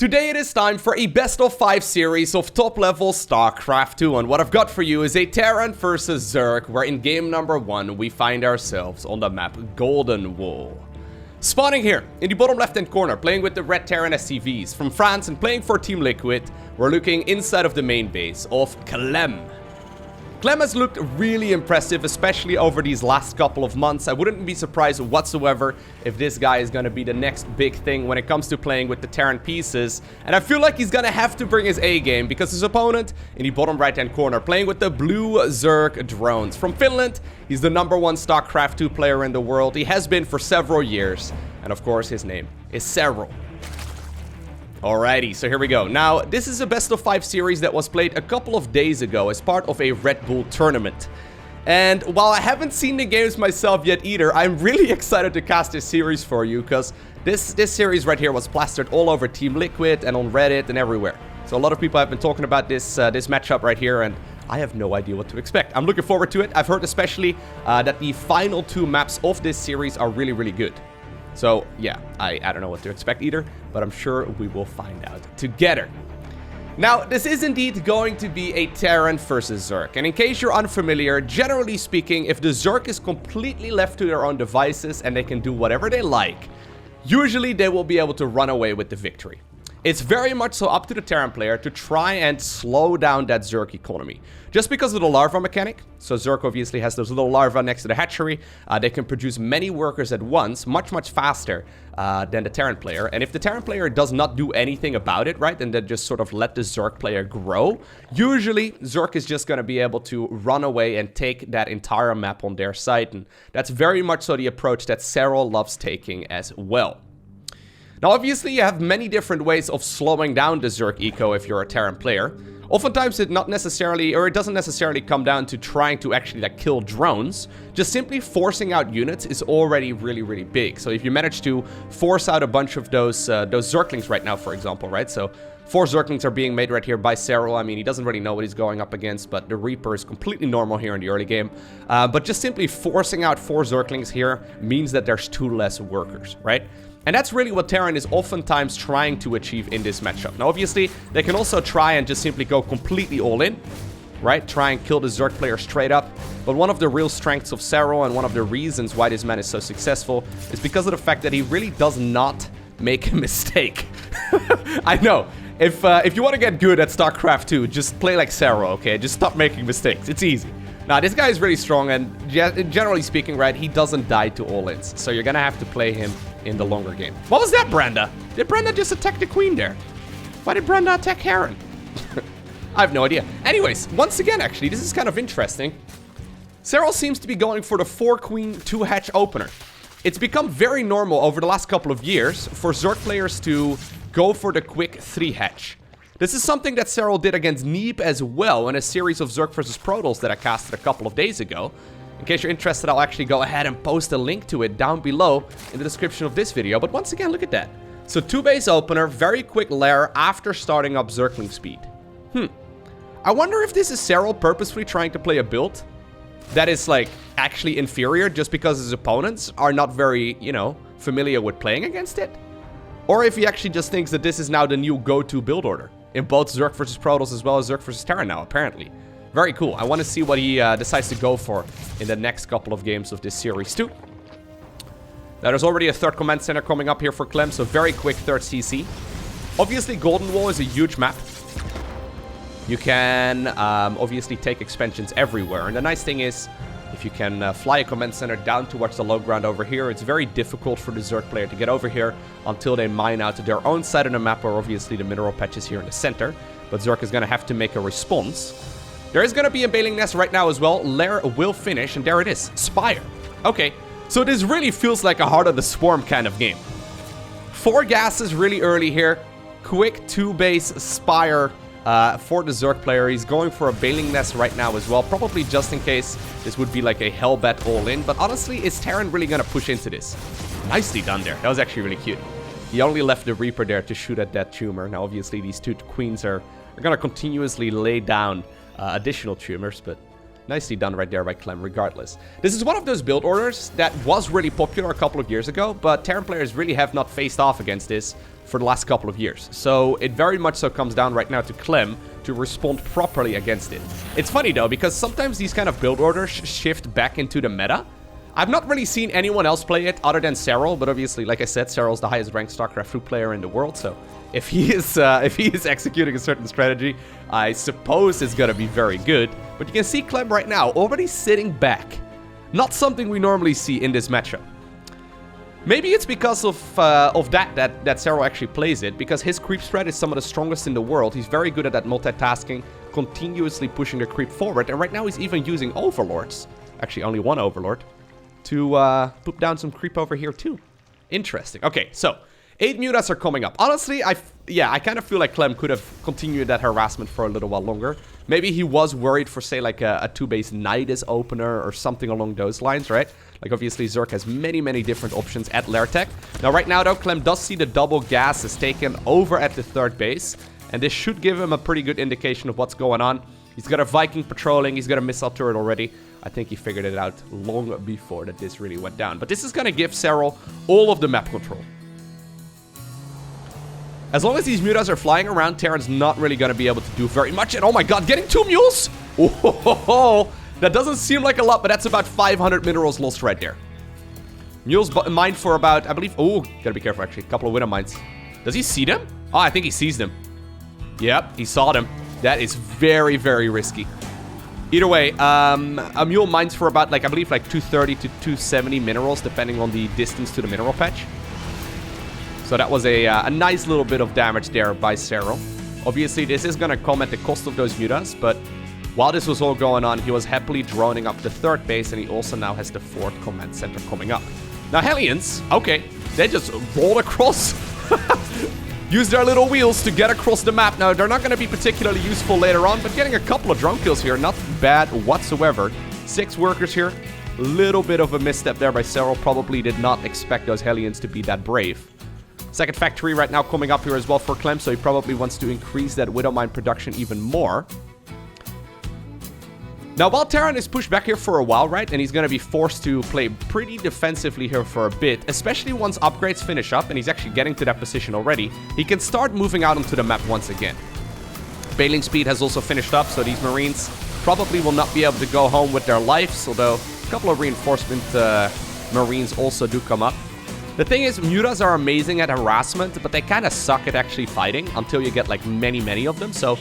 Today it is time for a best-of-5 series of top-level StarCraft 2, and what I've got for you is a Terran versus Zerg, where in game number 1 we find ourselves on the map Golden Wall. Spawning here, in the bottom left-hand corner, playing with the red Terran SCVs from France and playing for Team Liquid, we're looking inside of the main base of Clem. Clem has looked really impressive, especially over these last couple of months. I wouldn't be surprised whatsoever if this guy is going to be the next big thing when it comes to playing with the Terran pieces. And I feel like he's going to have to bring his A game, because his opponent in the bottom right-hand corner, playing with the blue Zerg drones from Finland. He's the #1 StarCraft 2 player in the world. He has been for several years. And of course, his name is Serral. Alrighty, so here we go. Now, this is a best-of-5 series that was played a couple of days ago as part of a Red Bull tournament. And while I haven't seen the games myself yet either, I'm really excited to cast this series for you, because this series right here was plastered all over Team Liquid and on Reddit and everywhere. So a lot of people have been talking about this matchup right here, and I have no idea what to expect. I'm looking forward to it. I've heard especially that the final 2 maps of this series are really, really good. So, yeah, I don't know what to expect either, but I'm sure we will find out together. Now, this is indeed going to be a Terran versus Zerg. And in case you're unfamiliar, generally speaking, if the Zerg is completely left to their own devices and they can do whatever they like, usually they will be able to run away with the victory. It's very much so up to the Terran player to try and slow down that Zerg economy. Just because of the larva mechanic, so Zerg obviously has those little larvae next to the hatchery, they can produce many workers at once, much faster than the Terran player. And if the Terran player does not do anything about it, right, and then just sort of let the Zerg player grow, usually Zerg is just going to be able to run away and take that entire map on their side. And that's very much so the approach that Serral loves taking as well. Now, obviously, you have many different ways of slowing down the Zerg eco if you're a Terran player. Oftentimes, it doesn't necessarily come down to trying to actually like kill drones. Just simply forcing out units is already really big. So if you manage to force out a bunch of those Zerglings right now, for example, right? So 4 Zerglings are being made right here by Serral. I mean, he doesn't really know what he's going up against, but the Reaper is completely normal here in the early game. But just simply forcing out 4 Zerglings here means that there's 2 less workers, right? And that's really what Terran is oftentimes trying to achieve in this matchup. Now, obviously, they can also try and just simply go completely all in, right? Try and kill the Zerg player straight up. But one of the real strengths of Serral and one of the reasons why this man is so successful is because of the fact that he really does not make a mistake. I know. If you want to get good at StarCraft 2, just play like Serral, okay? Just stop making mistakes. It's easy. Now, this guy is really strong, and generally speaking, right, he doesn't die to all-ins. So you're going to have to play him in the longer game. What was that, Branda? Did Branda just attack the queen there? Why did Branda attack Heron? I have no idea. Anyways, once again, actually, this is kind of interesting. Serral seems to be going for the 4-queen 2-hatch opener. It's become very normal over the last couple of years for Zerg players to go for the quick 3-hatch. This is something that Serral did against Neeb as well in a series of Zerg vs Protoss that I casted a couple of days ago. In case you're interested, I'll actually go ahead and post a link to it down below in the description of this video. But once again, look at that. So 2-base opener, very quick lair after starting up Zergling speed. I wonder if this is Serral purposefully trying to play a build that is like actually inferior just because his opponents are not very, you know, familiar with playing against it. Or if he actually just thinks that this is now the new go-to build order in both Zerg vs Protoss as well as Zerg vs Terran now, apparently. Very cool. I want to see what he decides to go for in the next couple of games of this series too. Now, there's already a 3rd command center coming up here for Clem, so very quick 3rd CC. Obviously, Golden Wall is a huge map. You can obviously take expansions everywhere, and the nice thing is, if you can fly a command center down towards the low ground over here, it's very difficult for the Zerg player to get over here until they mine out their own side of the map, or obviously the mineral patches here in the center. But Zerg is going to have to make a response. There is going to be a Bailing Nest right now as well. Lair will finish, and there it is. Spire. Okay, so this really feels like a Heart of the Swarm kind of game. 4 gases really early here. Quick 2-base Spire for the Zerg player. He's going for a Bailing Nest right now as well, probably just in case this would be like a Hellbat all-in. But honestly, is Terran really going to push into this? Nicely done there. That was actually really cute. He only left the Reaper there to shoot at that tumor. Now, obviously, these 2 queens are going to continuously lay down additional tumors, but nicely done right there by Clem regardless. This is one of those build orders that was really popular a couple of years ago, but Terran players really have not faced off against this for the last couple of years. So it very much so comes down right now to Clem to respond properly against it. It's funny though, because sometimes these kind of build orders shift back into the meta. I've not really seen anyone else play it other than Serral, but obviously, like I said, Serral's the highest ranked StarCraft 2 player in the world, so if he is executing a certain strategy, I suppose it's gonna be very good. But you can see Clem right now already sitting back. Not something we normally see in this matchup. Maybe it's because of that Serral actually plays it, because his creep strat is some of the strongest in the world. He's very good at that multitasking, continuously pushing the creep forward, and right now he's even using overlords. Actually, only one overlord. To poop down some creep over here too. Interesting. Okay, so 8 mutas are coming up. Honestly, I kind of feel like Clem could have continued that harassment for a little while longer. Maybe he was worried for, say, like a 2-base Nidus opener or something along those lines, right? Like, obviously, Zerg has many different options at lair tech. Now, right now, though, Clem does see the double gas is taken over at the 3rd base. And this should give him a pretty good indication of what's going on. He's got a Viking patrolling. He's got a missile turret already. I think he figured it out long before that this really went down. But this is going to give Serral all of the map control. As long as these mutas are flying around, Terran's not really going to be able to do very much. And oh my god, getting 2 mules? Oh, that doesn't seem like a lot, but that's about 500 minerals lost right there. Mules mined for about, I believe... Oh, gotta be careful actually. A couple of widow mines. Does he see them? Oh, I think he sees them. Yep, he saw them. That is very risky. Either way, a mule mines for about, like, I believe, like 230 to 270 minerals, depending on the distance to the mineral patch. So that was a nice little bit of damage there by Serral. Obviously, this is going to come at the cost of those mutas, but while this was all going on, he was happily droning up the 3rd base, and he also now has the 4th command center coming up. Now, Hellions, okay, they just rolled across. Use their little wheels to get across the map. Now, they're not going to be particularly useful later on, but getting a couple of drone kills here, not bad whatsoever. 6 workers here. Little bit of a misstep there by Serral. Probably did not expect those Hellions to be that brave. 2nd factory right now coming up here as well for Clem, so he probably wants to increase that Widow Mine production even more. Now, while Terran is pushed back here for a while, right, and he's going to be forced to play pretty defensively here for a bit, especially once upgrades finish up, and he's actually getting to that position already, he can start moving out onto the map once again. Bailing speed has also finished up, so these Marines probably will not be able to go home with their lives, although a couple of reinforcement Marines also do come up. The thing is, mutas are amazing at harassment, but they kind of suck at actually fighting until you get, like, many of them, so...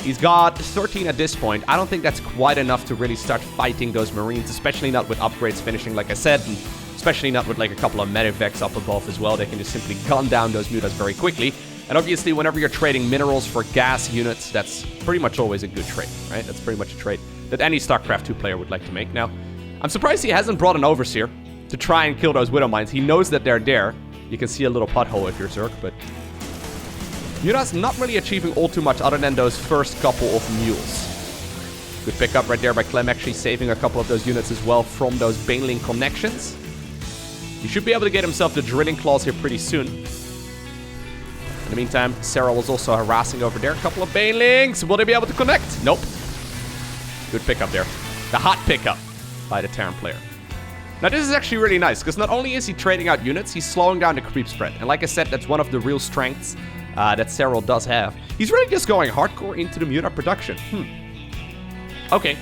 He's got 13 at this point. I don't think that's quite enough to really start fighting those Marines, especially not with upgrades finishing, like I said, and especially not with like a couple of medivacs up above as well. They can just simply gun down those mutas very quickly. And obviously, whenever you're trading minerals for gas units, that's pretty much always a good trade, right? That's pretty much a trade that any StarCraft 2 player would like to make. Now, I'm surprised he hasn't brought an Overseer to try and kill those Widow Mines. He knows that they're there. You can see a little pothole if you're Zerg, but... Mutas not really achieving all too much other than those first couple of mules. Good pickup right there by Clem, actually saving a couple of those units as well from those Baneling connections. He should be able to get himself the Drilling Claws here pretty soon. In the meantime, Serral was also harassing over there. A couple of Banelings. Will they be able to connect? Nope. Good pickup there. The hot pickup by the Terran player. Now, this is actually really nice, because not only is he trading out units, he's slowing down the creep spread. And like I said, that's one of the real strengths that Serral does have. He's really just going hardcore into the muta production. Okay.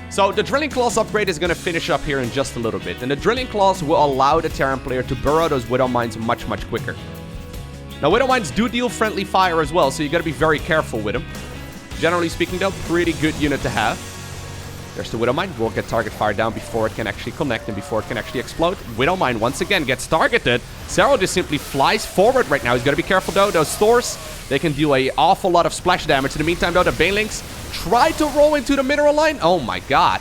So the Drilling Claws upgrade is going to finish up here in just a little bit. And the Drilling Claws will allow the Terran player to burrow those Widow Mines much quicker. Now, Widow Mines do deal friendly fire as well, so you got to be very careful with them. Generally speaking, though, pretty good unit to have. There's the Widow Mine. We'll get target fire down before it can actually connect and before it can actually explode. Widow Mine once again gets targeted. Serral just simply flies forward right now. He's got to be careful, though. Those Thors, they can do an awful lot of splash damage. In the meantime, though, the Banelings try to roll into the mineral line. Oh my god.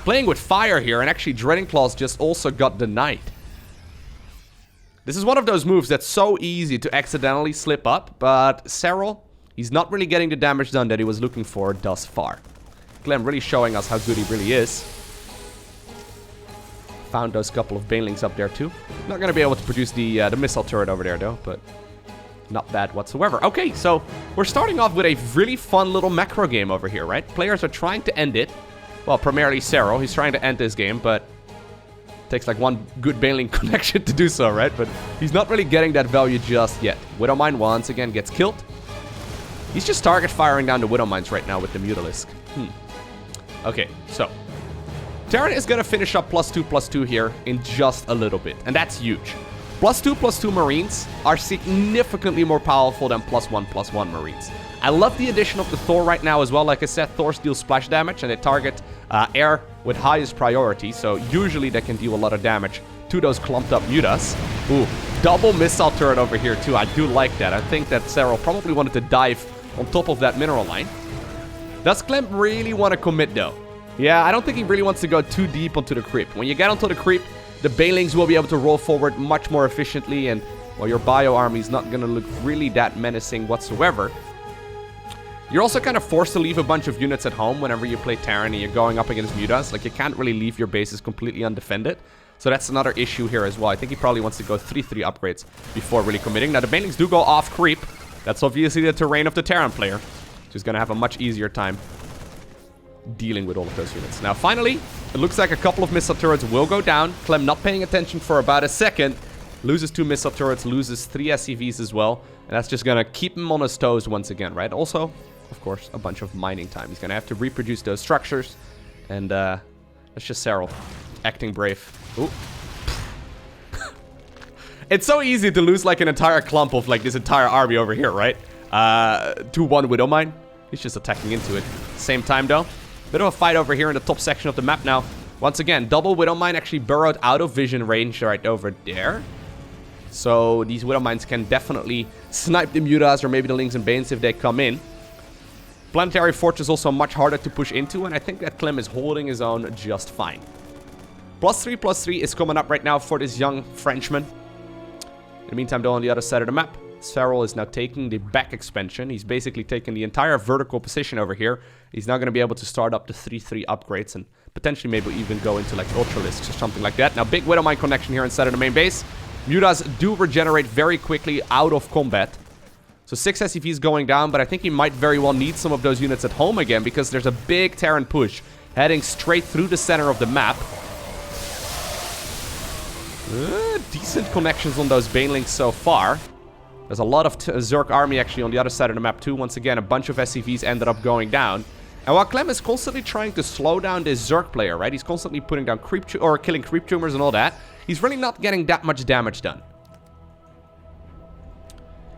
Playing with fire here, and actually Drilling Claws just also got denied. This is one of those moves that's so easy to accidentally slip up, but Serral, he's not really getting the damage done that he was looking for thus far. Clem really showing us how good he really is. Found those couple of Banelings up there too. Not going to be able to produce the missile turret over there though, but not bad whatsoever. Okay, so we're starting off with a really fun little macro game over here, right? Players are trying to end it. Well, primarily Serral. He's trying to end this game, but Takes like one good bailing connection to do so, right? But he's not really getting that value just yet. Widowmine once again gets killed. He's just target firing down the Widowmines right now with the Mutalisk. Okay, so Terran is gonna finish up +2/+2 here in just a little bit, and that's huge. +2/+2 Marines are significantly more powerful than +1/+1 Marines. I love the addition of the Thor right now as well. Like I said, Thors deal splash damage, and they target air with highest priority, so usually they can deal a lot of damage to those clumped up Mutas. Ooh, double missile turret over here too. I do like that. I think that Serral probably wanted to dive on top of that mineral line. Does Clem really want to commit though? Yeah, I don't think he really wants to go too deep onto the creep. When you get onto the creep, the Bailings will be able to roll forward much more efficiently, and well, your bio army is not going to look really that menacing whatsoever. You're also kind of forced to leave a bunch of units at home whenever you play Terran and you're going up against Mutas. Like, you can't really leave your bases completely undefended. So that's another issue here as well. I think he probably wants to go 3/3 upgrades before really committing. Now, the Bailings do go off creep. That's obviously the terrain of the Terran player, who's going to have a much easier time dealing with all of those units. Now, finally, it looks like a couple of missile turrets will go down. Clem not paying attention for about a second. Loses 2 missile turrets, loses 3 SCVs as well. And that's just going to keep him on his toes once again, right? Also, of course, a bunch of mining time. He's going to have to reproduce those structures. And that's just Serral acting brave. Ooh. It's so easy to lose like an entire clump of like this entire army over here, right? To one Widowmine. He's just attacking into it. Same time though. Bit of a fight over here in the top section of the map now. Once again, double Widowmine actually burrowed out of vision range right over there. So these Widowmines can definitely snipe the Mutas or maybe the Lings and Banes if they come in. Planetary Fortress also much harder to push into, and I think that Clem is holding his own just fine. +3/+3 is coming up right now for this young Frenchman. In the meantime, though, on the other side of the map, Serral is now taking the back expansion. He's basically taking the entire vertical position over here. He's now going to be able to start up the 3/3 upgrades and potentially maybe even go into like Ultralisks or something like that. Now, big Widowmine connection here inside of the main base. Mutas do regenerate very quickly out of combat. So 6 SCVs going down, but I think he might very well need some of those units at home again because there's a big Terran push heading straight through the center of the map. Decent connections on those Banelings so far. There's a lot of Zerg army actually on the other side of the map too. Once again, a bunch of SCVs ended up going down. And while Clem is constantly trying to slow down this Zerg player, right? He's constantly putting down or killing creep tumors and all that. He's really not getting that much damage done.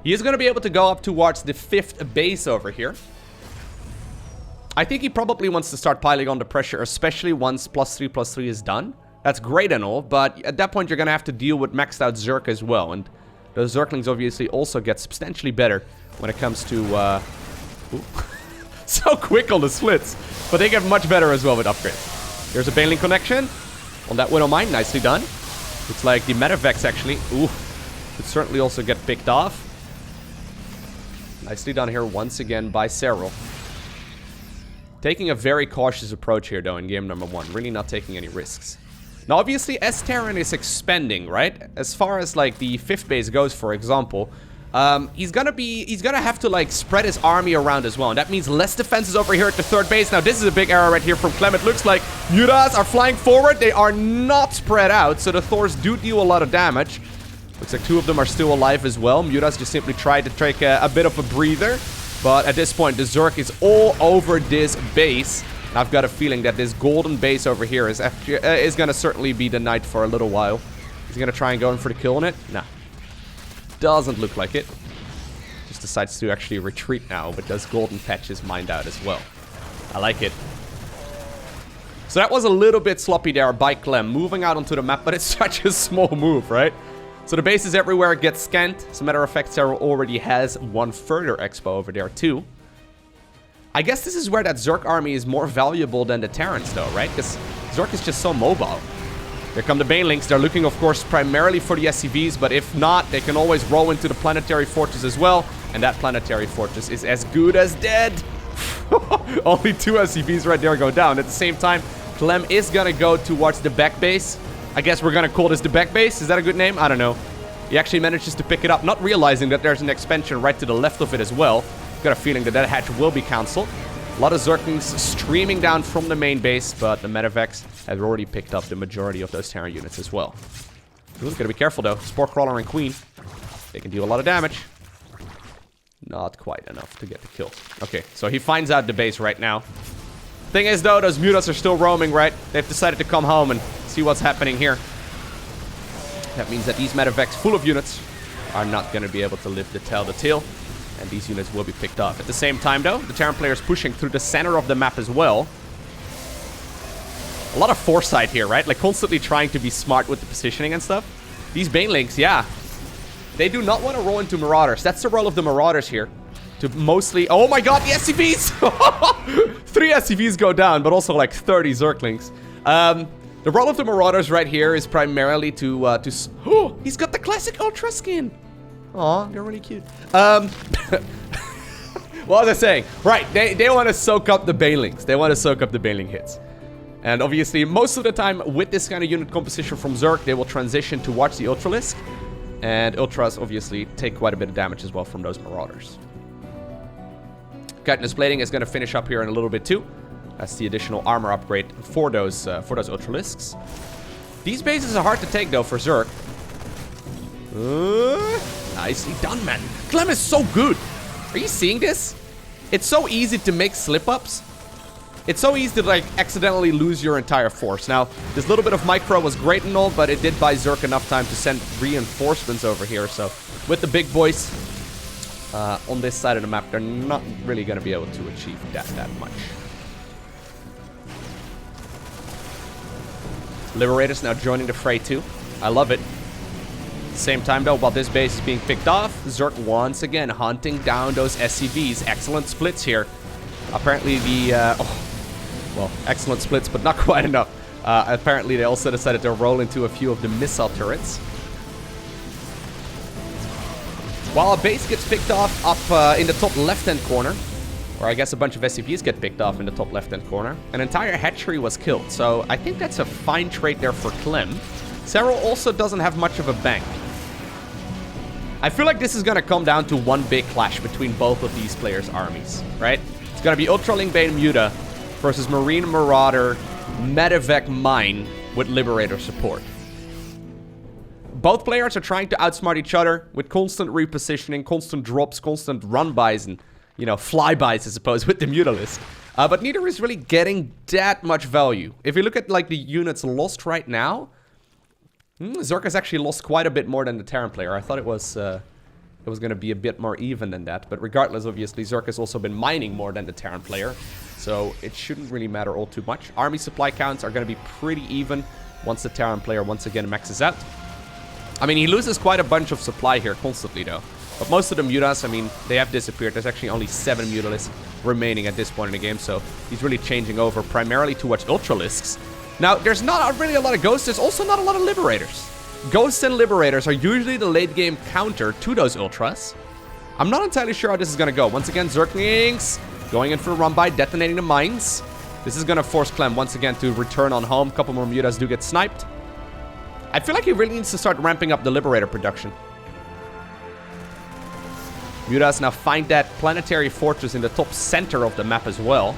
He is going to be able to go up towards the 5th base over here. I think he probably wants to start piling on the pressure, especially once +3/+3 is done. That's great and all, but at that point you're going to have to deal with maxed out Zerg as well. And those Zerglings obviously also get substantially better when it comes to... so quick on the splits. But they get much better as well with upgrades. There's a Baneling connection on that Widowmine. Nicely done. Looks like the Metavex actually... Ooh. Could certainly also get picked off. Nicely done here once again by Serral. Taking a very cautious approach here though in game number 1. Really not taking any risks. Now obviously as Terran is expanding, right? As far as like the 5th base goes, for example, he's gonna have to like spread his army around as well. And that means less defenses over here at the 3rd base. Now this is a big error right here from Clem. It looks like Mutas are flying forward. They are not spread out. So the Thors do deal a lot of damage. Looks like 2 of them are still alive as well. Mutas just simply tried to take a bit of a breather. But at this point, the Zerg is all over this base. And I've got a feeling that this golden base over here is going to certainly be denied for a little while. Is he going to try and go in for the kill on it? Nah. Doesn't look like it. Just decides to actually retreat now. But does golden patch his mind out as well. I like it. So that was a little bit sloppy there by Clem. Moving out onto the map. But it's such a small move, right? So the bases everywhere get scanned. As a matter of fact, Serral already has 1 further expo over there too. I guess this is where that Zerg army is more valuable than the Terrans though, right? Because Zerg is just so mobile. Here come the Banelings. They're looking, of course, primarily for the SCVs. But if not, they can always roll into the Planetary Fortress as well. And that Planetary Fortress is as good as dead. Only 2 SCVs right there go down. At the same time, Clem is going to go towards the back base. I guess we're going to call this the back base. Is that a good name? I don't know. He actually manages to pick it up, not realizing that there's an expansion right to the left of it as well. Got a feeling that that hatch will be cancelled. A lot of Zerglings streaming down from the main base, but the Metavex have already picked up the majority of those Terran units as well. Ooh, gotta be careful though. Spore Crawler and Queen. They can deal a lot of damage. Not quite enough to get the kill. Okay, so he finds out the base right now. Thing is though, those mutas are still roaming, right? They've decided to come home and see what's happening here. That means that these medevacs full of units are not going to be able to live to tell the tale. And these units will be picked off. At the same time though, the Terran player is pushing through the center of the map as well. A lot of foresight here, right? Like constantly trying to be smart with the positioning and stuff. These Banelings, yeah. They do not want to roll into Marauders. That's the role of the Marauders here. To mostly... Oh my god, the SCVs! 3 SCVs go down, but also like 30 Zerglings. The role of the Marauders right here is primarily to oh, he's got the classic Ultra skin. Aw, they're really cute. What was I saying? Right, they want to soak up the Banelings. They want to soak up the Baneling hits. And obviously, most of the time, with this kind of unit composition from Zerg, they will transition towards the Ultralisk. And Ultras, obviously, take quite a bit of damage as well from those Marauders. Chitinous Plating is going to finish up here in a little bit too. That's the additional armor upgrade for those Ultralisks. These bases are hard to take, though, for Zerg. Nicely done, man. Clem is so good. Are you seeing this? It's so easy to make slip-ups. It's so easy to, like, accidentally lose your entire force. Now, this little bit of micro was great and all, but it did buy Zerg enough time to send reinforcements over here. So, with the big boys on this side of the map, they're not really going to be able to achieve that much. Liberators now joining the fray too. I love it. At the same time though, while this base is being picked off, Zerg once again hunting down those SCVs. Excellent splits here. Apparently the... well, excellent splits, but not quite enough. Apparently they also decided to roll into a few of the missile turrets. While a base gets picked off up in the top left-hand corner, or I guess a bunch of SCVs get picked off in the top left-hand corner, an entire hatchery was killed. So I think that's a fine trade there for Clem. Serral also doesn't have much of a bank. I feel like this is going to come down to one big clash between both of these players' armies, right? It's going to be Ultraling Bane Muta versus Marine Marauder Medevac Mine with Liberator support. Both players are trying to outsmart each other with constant repositioning, constant drops, constant run-bys, and, you know, flybys, I suppose, with the Mutalisk. But neither is really getting that much value. If you look at, like, the units lost right now, Zerg has actually lost quite a bit more than the Terran player. I thought it was going to be a bit more even than that. But regardless, obviously, Zerg has also been mining more than the Terran player. So it shouldn't really matter all too much. Army supply counts are going to be pretty even once the Terran player once again maxes out. I mean, he loses quite a bunch of supply here constantly, though. But most of the mutas, I mean, they have disappeared. There's actually only 7 mutalisks remaining at this point in the game. So he's really changing over primarily towards Ultralisks. Now, there's not really a lot of Ghosts. There's also not a lot of Liberators. Ghosts and Liberators are usually the late game counter to those Ultras. I'm not entirely sure how this is going to go. Once again, Zerglings going in for a run by, detonating the mines. This is going to force Clem once again to return on home. A couple more mutas do get sniped. I feel like he really needs to start ramping up the Liberator production. Mutas now find that planetary fortress in the top center of the map as well.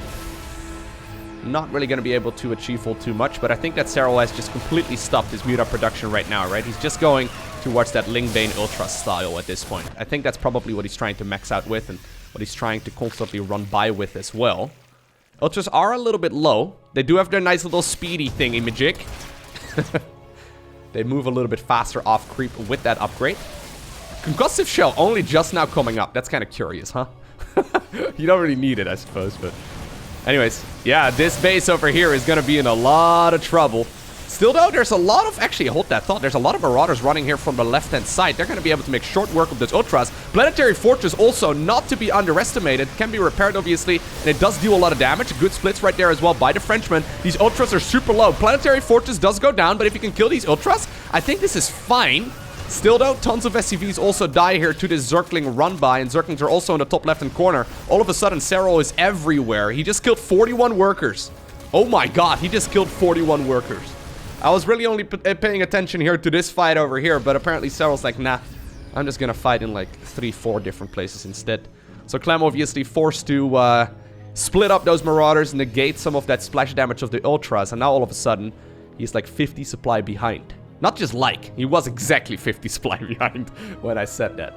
Not really going to be able to achieve all too much, but I think that Serral has just completely stopped his Muta production right now, right? He's just going towards that Lingbane Ultra style at this point. I think that's probably what he's trying to max out with and what he's trying to constantly run by with as well. Ultras are a little bit low. They do have their nice little speedy thingy-majig. They move a little bit faster off creep with that upgrade. Concussive Shell only just now coming up. That's kind of curious, huh? You don't really need it, I suppose, but... Anyways, yeah, this base over here is going to be in a lot of trouble. Still, though, there's a lot of... Actually, hold that thought. There's a lot of Marauders running here from the left-hand side. They're going to be able to make short work of those Ultras. Planetary Fortress also not to be underestimated. Can be repaired, obviously, and it does do a lot of damage. Good splits right there as well by the Frenchman. These Ultras are super low. Planetary Fortress does go down, but if you can kill these Ultras, I think this is fine. Still, though, tons of SCVs also die here to this Zergling run-by, and Zerglings are also in the top left-hand corner. All of a sudden, Serral is everywhere. He just killed 41 workers. Oh my god, he just killed 41 workers. I was really only paying attention here to this fight over here, but apparently Serral's like, nah, I'm just gonna fight in like 3-4 different places instead. So Clem obviously forced to split up those Marauders, negate some of that splash damage of the Ultras, and now all of a sudden, he's like 50 supply behind. Not just like, he was exactly 50 supply behind when I said that.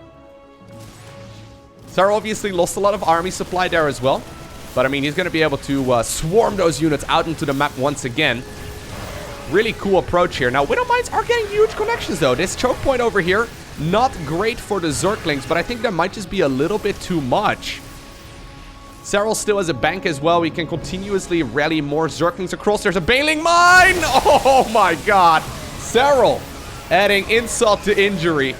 Serral obviously lost a lot of army supply there as well. But I mean, he's going to be able to swarm those units out into the map once again. Really cool approach here. Now, Widow Mines are getting huge connections though. This choke point over here, not great for the Zerglings, but I think that might just be a little bit too much. Serral still has a bank as well. We can continuously rally more Zerglings across. There's a Bailing Mine! Oh my god. Serral adding insult to injury.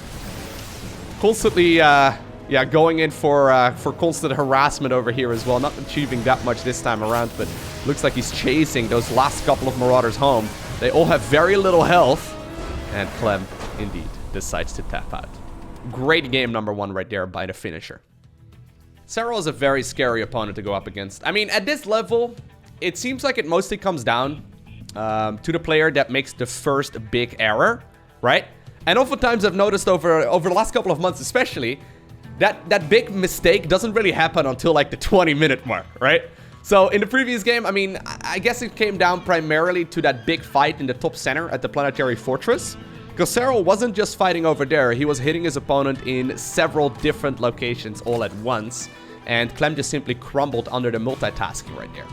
Constantly, yeah, going in for constant harassment over here as well. Not achieving that much this time around, but looks like he's chasing those last couple of Marauders home. They all have very little health. And Clem, indeed, decides to tap out. Great game number 1 right there by the finisher. Serral is a very scary opponent to go up against. I mean, at this level, it seems like it mostly comes down to the player that makes the first big error, right? And oftentimes I've noticed over the last couple of months especially, that big mistake doesn't really happen until like the 20-minute mark, right? So in the previous game, I mean, I guess it came down primarily to that big fight in the top center at the Planetary Fortress. Because Serral wasn't just fighting over there, he was hitting his opponent in several different locations all at once. And Clem just simply crumbled under the multitasking right there.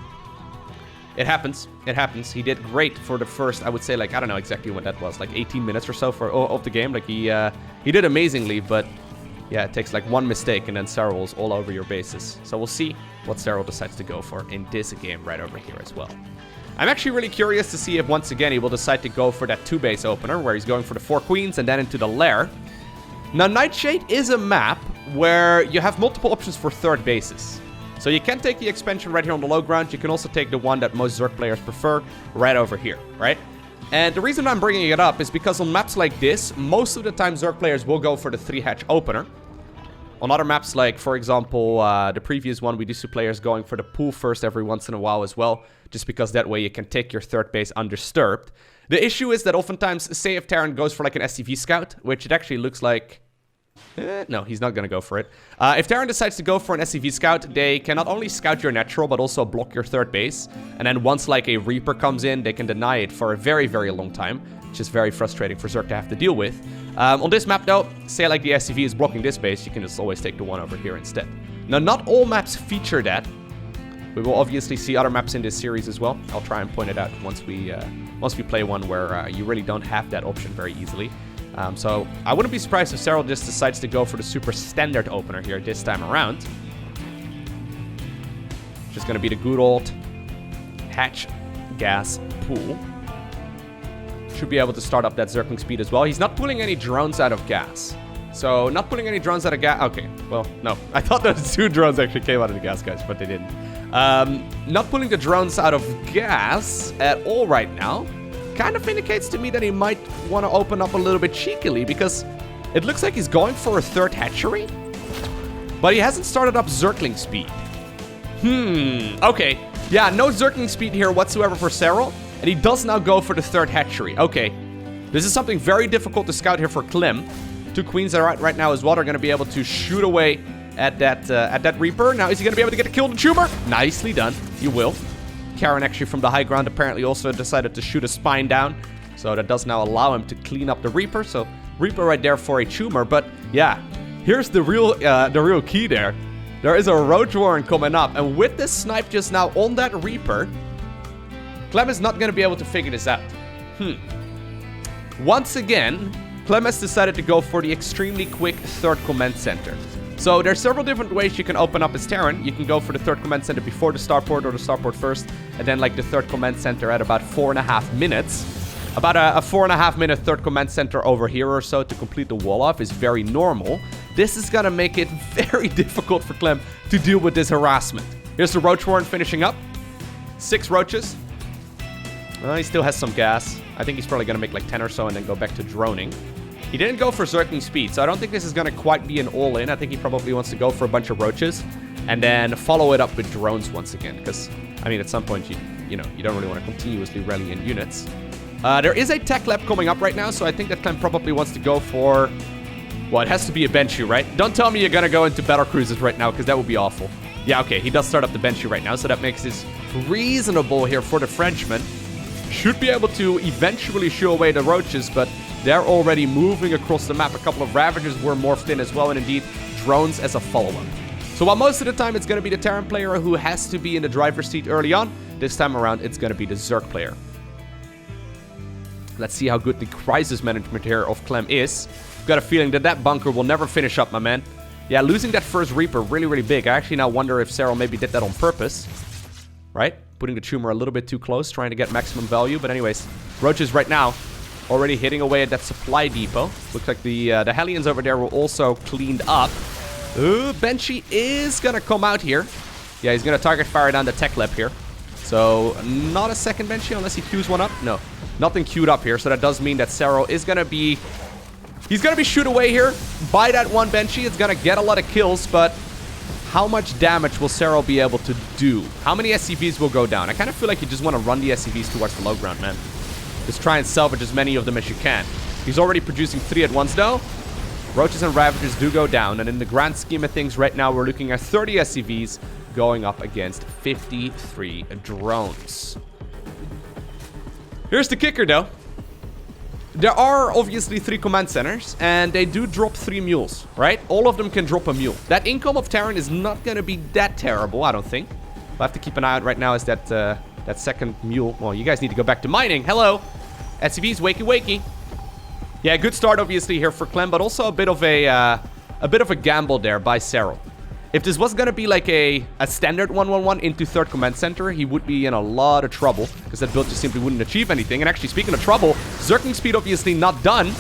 It happens. It happens. He did great for the first, I would say, like, I don't know exactly what that was, like 18 minutes or so of the game. Like, he did amazingly, but yeah, it takes like one mistake and then Serral's all over your bases. So we'll see what Serral decides to go for in this game right over here as well. I'm actually really curious to see if once again he will decide to go for that 2-base opener where he's going for the 4 queens and then into the lair. Now, Nightshade is a map where you have multiple options for 3rd bases. So you can take the expansion right here on the low ground. You can also take the one that most Zerg players prefer right over here, right? And the reason I'm bringing it up is because on maps like this, most of the time Zerg players will go for the 3-hatch opener. On other maps, like, for example, the previous one, we do see players going for the pool first every once in a while as well, just because that way you can take your 3rd base undisturbed. The issue is that oftentimes, say if Terran goes for like an SCV scout, which it actually looks like... no, he's not going to go for it. If Terran decides to go for an SCV scout, they can not only scout your natural, but also block your 3rd base. And then once like a Reaper comes in, they can deny it for a very, very long time, which is very frustrating for Zerg to have to deal with. On this map though, say like the SCV is blocking this base, you can just always take the one over here instead. Now, not all maps feature that. We will obviously see other maps in this series as well. I'll try and point it out once we play one where you really don't have that option very easily. So I wouldn't be surprised if Serral just decides to go for the super standard opener here this time around. Just going to be the good old hatch gas pool. Should be able to start up that Zergling speed as well. He's not pulling any drones out of gas. So not pulling any drones out of gas. Okay, well, no. I thought those 2 drones actually came out of the gas, guys, but they didn't. Not pulling the drones out of gas at all right now. Kind of indicates to me that he might want to open up a little bit cheekily, because it looks like he's going for a 3rd hatchery, but he hasn't started up Zergling speed. Okay. Yeah, no Zergling speed here whatsoever for Serral, and he does now go for the 3rd hatchery. Okay. This is something very difficult to scout here for Clem. 2 queens that are out right now as well. They're going to be able to shoot away at that Reaper. Now, is he going to be able to get a kill on the tumor? Nicely done. You will. Karen actually from the high ground apparently also decided to shoot a spine down. So that does now allow him to clean up the Reaper. So Reaper right there for a tumor. But yeah, here's the real key there. There is a Roach Warren coming up. And with this snipe just now on that Reaper, Clem is not going to be able to figure this out. Once again, Clem has decided to go for the extremely quick 3rd command center. So there's several different ways you can open up his Terran. You can go for the 3rd command center before the starport or the starport first, and then like the 3rd command center at about 4.5 minutes. About a 4.5 minute 3rd command center over here or so to complete the wall off is very normal. This is gonna make it very difficult for Clem to deal with this harassment. Here's the Roach Warren finishing up. 6 roaches. He still has some gas. I think he's probably gonna make like 10 or so and then go back to droning. He didn't go for Zergling speed, so I don't think this is going to quite be an all-in. I think he probably wants to go for a bunch of roaches and then follow it up with drones once again. Because, I mean, at some point, you don't really want to continuously rally in units. There is a tech lab coming up right now, so I think that Clem probably wants to go for... Well, it has to be a Benchu, right? Don't tell me you're going to go into battle cruisers right now, because that would be awful. Yeah, okay, he does start up the Banshee right now, so that makes this reasonable here for the Frenchman. Should be able to eventually shoo away the roaches, but they're already moving across the map. A couple of Ravagers were morphed in as well, and indeed, drones as a follow-up. So while most of the time it's going to be the Terran player who has to be in the driver's seat early on, this time around it's going to be the Zerg player. Let's see how good the crisis management here of Clem is. Got a feeling that that bunker will never finish up, my man. Yeah, losing that first Reaper, really big. I actually now wonder if Serral maybe did that on purpose. Right? Putting the tumor a little bit too close, trying to get maximum value. But anyways, roaches right now already hitting away at that supply depot. Looks like the Hellions over there were also cleaned up. Ooh, Banshee is gonna come out here. Yeah, he's gonna target fire down the tech lab here. So, not a second Banshee unless he queues one up. No, nothing queued up here. So that does mean that Serral is gonna be... He's gonna be shoot away here by that one Banshee. It's gonna get a lot of kills, but how much damage will Serral be able to do? How many SCVs will go down? I kind of feel like you just want to run the SCVs towards the low ground, man. Just try and salvage as many of them as you can. He's already producing 3 at once, though. Roaches and Ravagers do go down, and in the grand scheme of things, right now we're looking at 30 SCVs going up against 53 drones. Here's the kicker, though. There are obviously 3 command centers, and they do drop 3 mules, right? All of them can drop a mule. That income of Terran is not going to be that terrible, I don't think. We'll have to keep an eye out right now is that that second mule. Well, you guys need to go back to mining. Hello. SCVs, wakey. Yeah, good start obviously here for Clem, but also a bit of a gamble there by Serral. If this was going to be like a standard 1-1-1 into 3rd command center, he would be in a lot of trouble because that build just simply wouldn't achieve anything. And actually, speaking of trouble, Zerking speed obviously not done.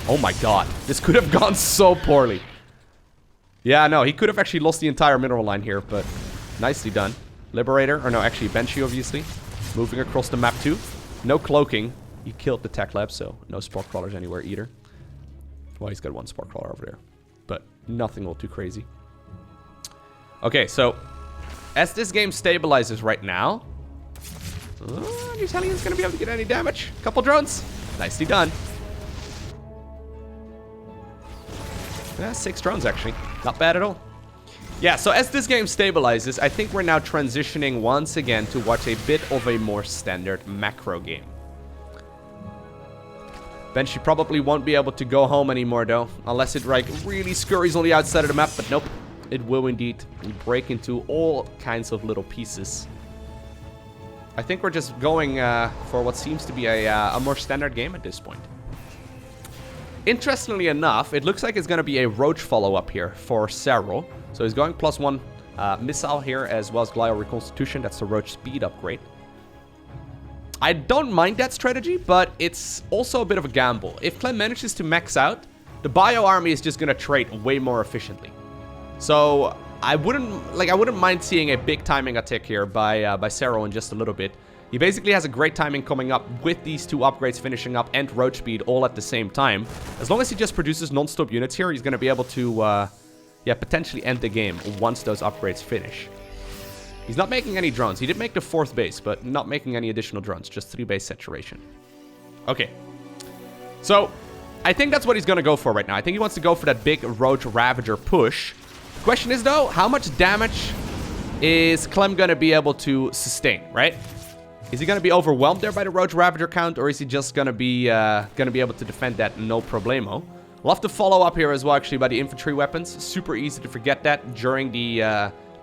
Oh my god, this could have gone so poorly. Yeah, no, he could have actually lost the entire mineral line here, but nicely done. Liberator, or no, actually Banshee obviously. Moving across the map too. No cloaking. He killed the tech lab, so no Spore Crawlers anywhere either. Well, he's got 1 Spore Crawler over there, but nothing all too crazy. Okay, so as this game stabilizes right now, these Hellions gonna be able to get any damage. Couple drones, nicely done. Yeah, 6 drones actually, not bad at all. Yeah, so as this game stabilizes, I think we're now transitioning once again to watch a bit of a more standard macro game. Banshee probably won't be able to go home anymore though, unless it like really scurries on the outside of the map, but nope. It will indeed break into all kinds of little pieces. I think we're just going for what seems to be a more standard game at this point. Interestingly enough, it looks like it's going to be a Roach follow-up here for Serral. So he's going +1 missile here as well as Glial Reconstitution. That's the Roach speed upgrade. I don't mind that strategy, but it's also a bit of a gamble. If Clem manages to max out, the Bio Army is just going to trade way more efficiently. So I wouldn't mind seeing a big timing attack here by Serral in just a little bit. He basically has a great timing coming up with these 2 upgrades finishing up and Roach speed all at the same time. As long as he just produces non-stop units here, he's going to be able to potentially end the game once those upgrades finish. He's not making any drones. He did make the 4th base, but not making any additional drones. Just 3 base saturation. Okay. So I think that's what he's going to go for right now. I think he wants to go for that big Roach Ravager push. Question is though, how much damage is Clem gonna be able to sustain, right? Is he gonna be overwhelmed there by the Roach Ravager count, or is he just gonna be able to defend that no problemo? We'll have to follow up here as well, actually, by the infantry weapons. Super easy to forget that during the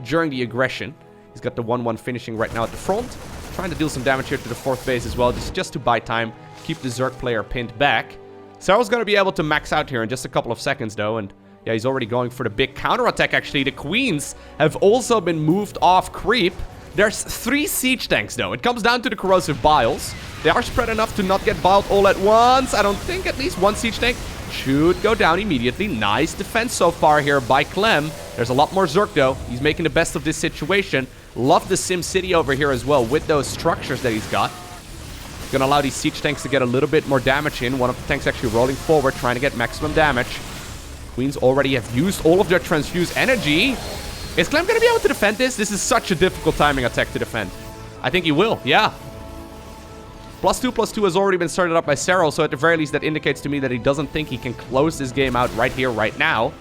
aggression. He's got the 1-1 finishing right now at the front, trying to deal some damage here to the 4th base as well, just to buy time, keep the Zerg player pinned back. Serral's gonna be able to max out here in just a couple of seconds though, and yeah, he's already going for the big counterattack, actually. The Queens have also been moved off creep. There's 3 siege tanks, though. It comes down to the corrosive biles. They are spread enough to not get biled all at once. I don't think at least 1 siege tank should go down immediately. Nice defense so far here by Clem. There's a lot more Zerg, though. He's making the best of this situation. Love the Sim City over here as well with those structures that he's got. Gonna allow these siege tanks to get a little bit more damage in. One of the tanks actually rolling forward, trying to get maximum damage. Queens already have used all of their transfused energy. Is Clem going to be able to defend this? This is such a difficult timing attack to defend. I think he will, yeah. +2/+2 has already been started up by Serral, so at the very least that indicates to me that he doesn't think he can close this game out right here, right now.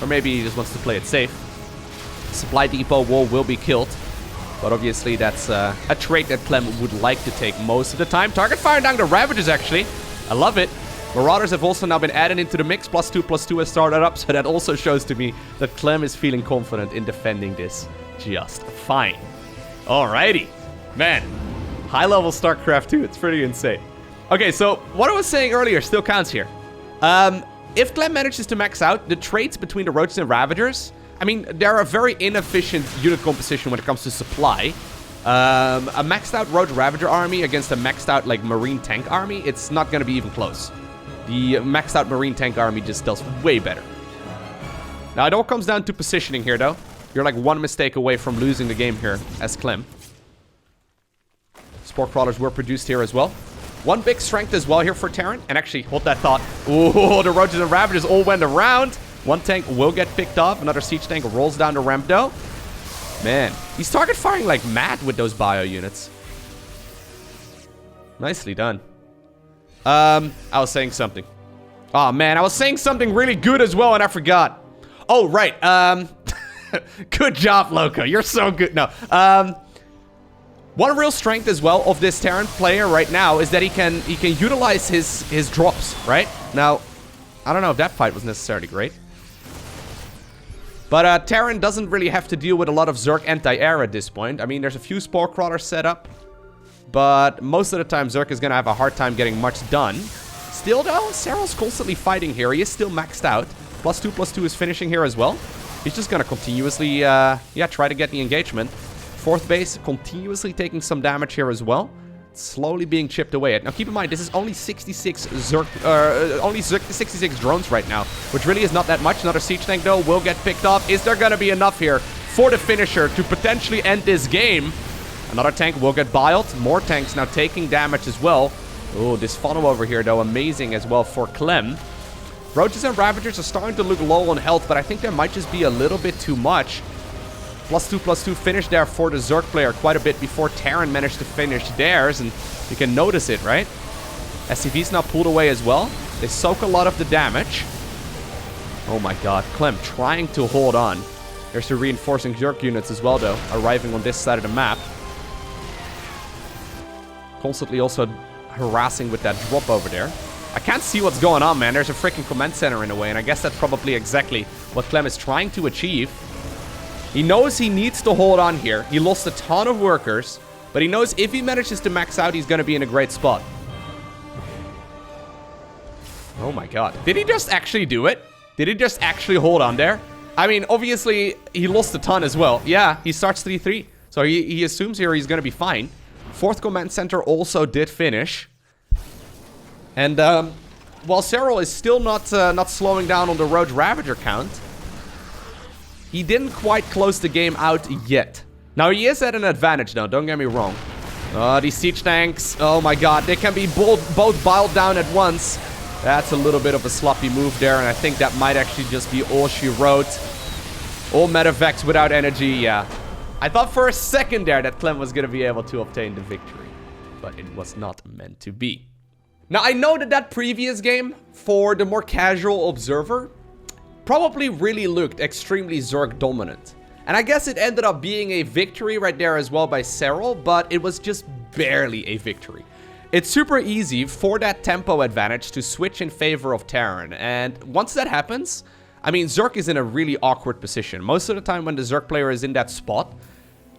Or maybe he just wants to play it safe. Supply depot wall will be killed. But obviously that's a trait that Clem would like to take most of the time. Target firing down the Ravagers, actually. I love it. Marauders have also now been added into the mix. +2/+2 has started up. So that also shows to me that Clem is feeling confident in defending this just fine. Alrighty. Man, high-level StarCraft 2. It's pretty insane. Okay, so what I was saying earlier still counts here. If Clem manages to max out, the traits between the Roaches and Ravagers, I mean, they're a very inefficient unit composition when it comes to supply. A maxed out Roach Ravager army against a maxed out, like, Marine Tank army, it's not going to be even close. The maxed out Marine Tank army just does way better. Now, it all comes down to positioning here, though. You're like one mistake away from losing the game here as Clem. Spore Crawlers were produced here as well. One big strength as well here for Terran. And actually, hold that thought. Ooh, the Roaches and Ravagers all went around. One tank will get picked off. Another siege tank rolls down the ramp, though. Man, he's target firing like mad with those bio units. Nicely done. I was saying something. Oh, man, I was saying something really good as well, and I forgot. Oh, right. Good job, Lowko. You're so good. No. One real strength as well of this Terran player right now is that he can utilize his drops, right? Now, I don't know if that fight was necessarily great. But Terran doesn't really have to deal with a lot of Zerg anti-air at this point. I mean, there's a few Spore Crawlers set up. But most of the time, Zerg is going to have a hard time getting much done. Still, though, Serral's constantly fighting here. He is still maxed out. +2/+2 is finishing here as well. He's just going to continuously, try to get the engagement. Fourth base continuously taking some damage here as well. Slowly being chipped away at. Now, keep in mind, this is only 66 66 drones right now, which really is not that much. Another siege tank, though, will get picked off. Is there going to be enough here for the finisher to potentially end this game? Another tank will get biled. More tanks now taking damage as well. Oh, this funnel over here, though, amazing as well for Clem. Roaches and Ravagers are starting to look low on health, but I think there might just be a little bit too much. +2/+2 finish there for the Zerg player quite a bit before Terran managed to finish theirs, and you can notice it, right? SCV's now pulled away as well. They soak a lot of the damage. Oh my god, Clem trying to hold on. There's the reinforcing Zerg units as well, though, arriving on this side of the map. Constantly also harassing with that drop over there. I can't see what's going on, man. There's a freaking command center in the way, and I guess that's probably exactly what Clem is trying to achieve. He knows he needs to hold on here. He lost a ton of workers, but he knows if he manages to max out, he's going to be in a great spot. Oh my god. Did he just actually do it? Did he just actually hold on there? I mean, obviously, he lost a ton as well. Yeah, he starts 3-3. So he assumes here he's going to be fine. Fourth command center also did finish. And while Serral is still not slowing down on the Roach Ravager count, he didn't quite close the game out yet. Now, he is at an advantage now, don't get me wrong. These siege tanks, oh my god, they can be both biled down at once. That's a little bit of a sloppy move there, and I think that might actually just be all she wrote. All medevacs without energy, yeah. I thought for a second there that Clem was going to be able to obtain the victory, but it was not meant to be. Now, I know that previous game, for the more casual observer, probably really looked extremely Zerg dominant. And I guess it ended up being a victory right there as well by Serral, but it was just barely a victory. It's super easy for that tempo advantage to switch in favor of Terran, and once that happens, I mean, Zerg is in a really awkward position. Most of the time when the Zerg player is in that spot,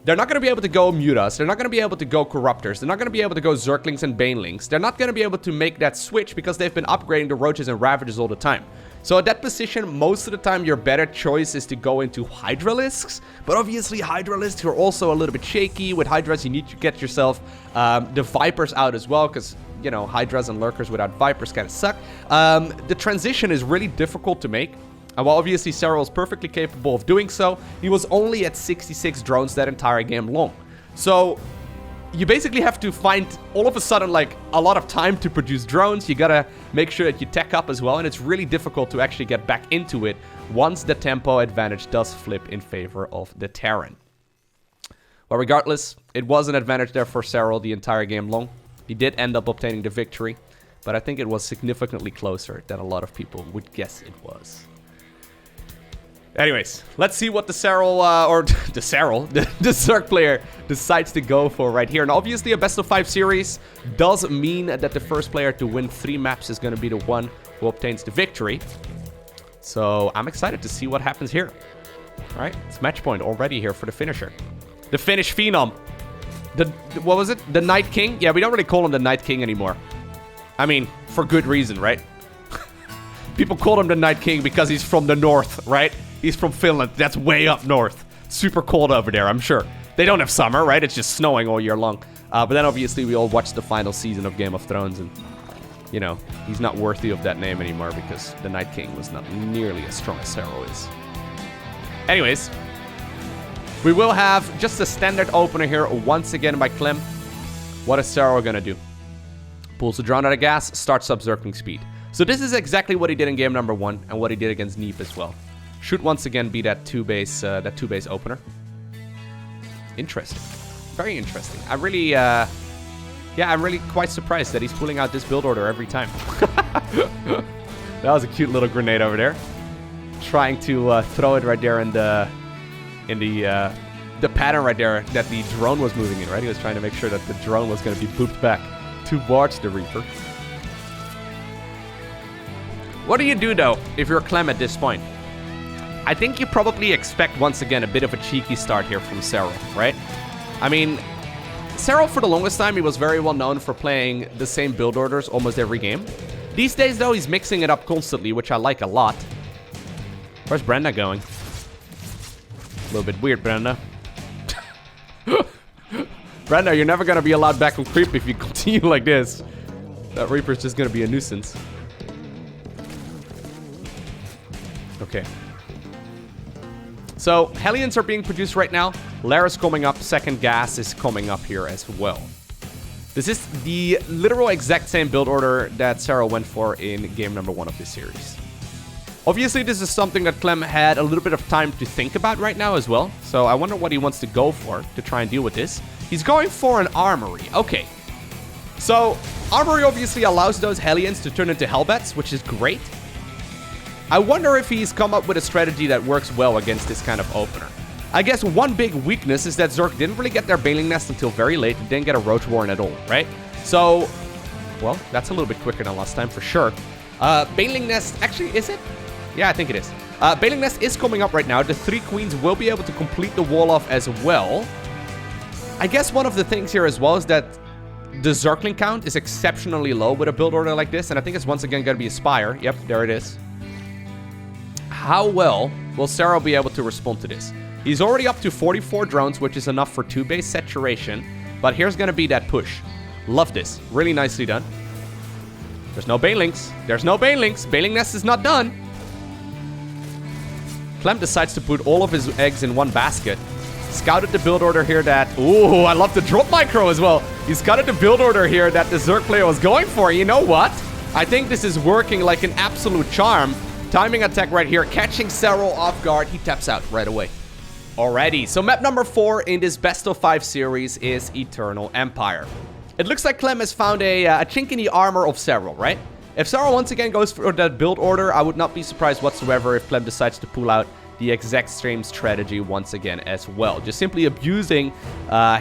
they're not going to be able to go Mutas. They're not going to be able to go Corruptors. They're not going to be able to go Zerglings and Banelings. They're not going to be able to make that switch because they've been upgrading the Roaches and Ravagers all the time. So at that position, most of the time, your better choice is to go into Hydralisks. But obviously, Hydralisks are also a little bit shaky. With Hydras, you need to get yourself the Vipers out as well, because, you know, Hydras and Lurkers without Vipers kind of suck. The transition is really difficult to make. And while obviously Serral is perfectly capable of doing so, he was only at 66 drones that entire game long. So you basically have to find, all of a sudden, like, a lot of time to produce drones. You gotta make sure that you tech up as well, and it's really difficult to actually get back into it once the tempo advantage does flip in favor of the Terran. Well, regardless, it was an advantage there for Serral the entire game long. He did end up obtaining the victory, but I think it was significantly closer than a lot of people would guess it was. Anyways, let's see what the Serral, or the Serral, the Zerg player decides to go for right here. And obviously a best of 5 series does mean that the first player to win 3 maps is going to be the one who obtains the victory. So I'm excited to see what happens here. All right, it's match point already here for the finisher. The Finnish Phenom. What was it? The Night King? Yeah, we don't really call him the Night King anymore. I mean, for good reason, right? People call him the Night King because he's from the north, right? He's from Finland. That's way up north. Super cold over there, I'm sure. They don't have summer, right? It's just snowing all year long. But then obviously we all watched the final season of Game of Thrones, and, you know, he's not worthy of that name anymore because the Night King was not nearly as strong as Serral is. Anyways, we will have just a standard opener here once again by Clem. What is Serral gonna do? Pulls the drone out of gas, starts up Zergling speed. So this is exactly what he did in game number 1 and what he did against Neep as well. Should once again be that two-base opener. Interesting. Very interesting. I really, yeah, I'm really quite surprised that he's pulling out this build order every time. That was a cute little grenade over there. Trying to throw it right there in the pattern right there that the drone was moving in, right? He was trying to make sure that the drone was going to be booped back towards the Reaper. What do you do, though, if you're Clem at this point? I think you probably expect, once again, a bit of a cheeky start here from Serral, right? I mean, Serral, for the longest time, he was very well known for playing the same build orders almost every game. These days, though, he's mixing it up constantly, which I like a lot. Where's Brenda going? A little bit weird, Brenda. Brenda, you're never going to be allowed back on creep if you continue like this. That Reaper's just going to be a nuisance. Okay. So, Hellions are being produced right now. Lara's coming up. Second gas is coming up here as well. This is the literal exact same build order that Serral went for in game number 1 of this series. Obviously, this is something that Clem had a little bit of time to think about right now as well. So, I wonder what he wants to go for to try and deal with this. He's going for an armory. Okay. So, armory obviously allows those Hellions to turn into Hellbats, which is great. I wonder if he's come up with a strategy that works well against this kind of opener. I guess one big weakness is that Zerg didn't really get their Baneling Nest until very late. They didn't get a Roach Warren at all, right? So, well, that's a little bit quicker than last time for sure. Baneling Nest, actually, is it? Yeah, I think it is. Baneling Nest is coming up right now. The 3 Queens will be able to complete the wall off as well. I guess one of the things here as well is that the Zergling count is exceptionally low with a build order like this, and I think it's once again going to be a Spire. Yep, there it is. How well will Serral be able to respond to this? He's already up to 44 drones, which is enough for 2-base saturation. But here's going to be that push. Love this. Really nicely done. There's no Banelings. There's no Banelings. Baneling Nest is not done. Clem decides to put all of his eggs in one basket. Scouted the build order here that... Ooh, I love the drop micro as well. He scouted the build order here that the Zerg player was going for. You know what? I think this is working like an absolute charm. Timing attack right here, catching Serral off guard. He taps out right away. Alrighty, so map number 4 in this best of 5 series is Eternal Empire. It looks like Clem has found a chink in the armor of Serral, right? If Serral once again goes for that build order, I would not be surprised whatsoever if Clem decides to pull out the exact same strategy once again as well. Just simply abusing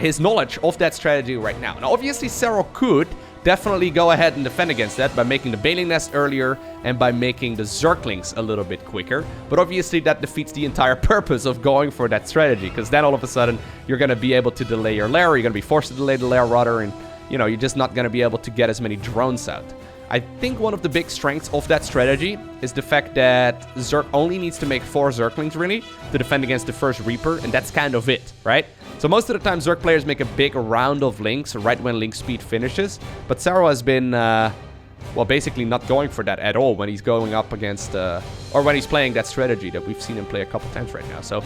his knowledge of that strategy right now. Now, obviously, Serral could definitely go ahead and defend against that by making the Baneling Nest earlier and by making the Zerglings a little bit quicker. But obviously that defeats the entire purpose of going for that strategy, because then all of a sudden you're going to be able to delay your lair, you're going to be forced to delay the lair rather, and you know, you're just not going to be able to get as many drones out. I think one of the big strengths of that strategy is the fact that Zerg only needs to make 4 Zerglings really to defend against the first Reaper, and that's kind of it, right? So most of the time Zerg players make a big round of links right when link speed finishes, but Serral has been, well, basically not going for that at all when he's going up against, or when he's playing that strategy that we've seen him play a couple times right now. So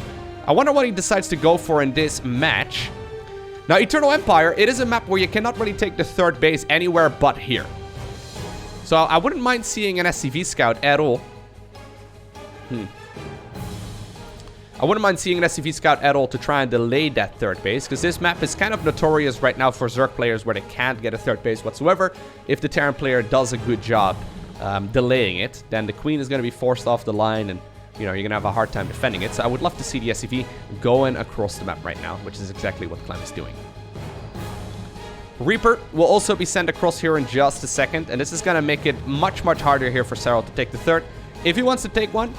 I wonder what he decides to go for in this match. Now, Eternal Empire, it is a map where you cannot really take the 3rd base anywhere but here. So I wouldn't mind seeing an SCV scout at all. I wouldn't mind seeing an SCV scout at all to try and delay that 3rd base, because this map is kind of notorious right now for Zerg players where they can't get a 3rd base whatsoever. If the Terran player does a good job delaying it, then the Queen is going to be forced off the line, and you know, you're going to have a hard time defending it. So I would love to see the SCV going across the map right now, which is exactly what Clem is doing. Reaper will also be sent across here in just a second, and this is going to make it much, much harder here for Serral to take the third. If he wants to take one,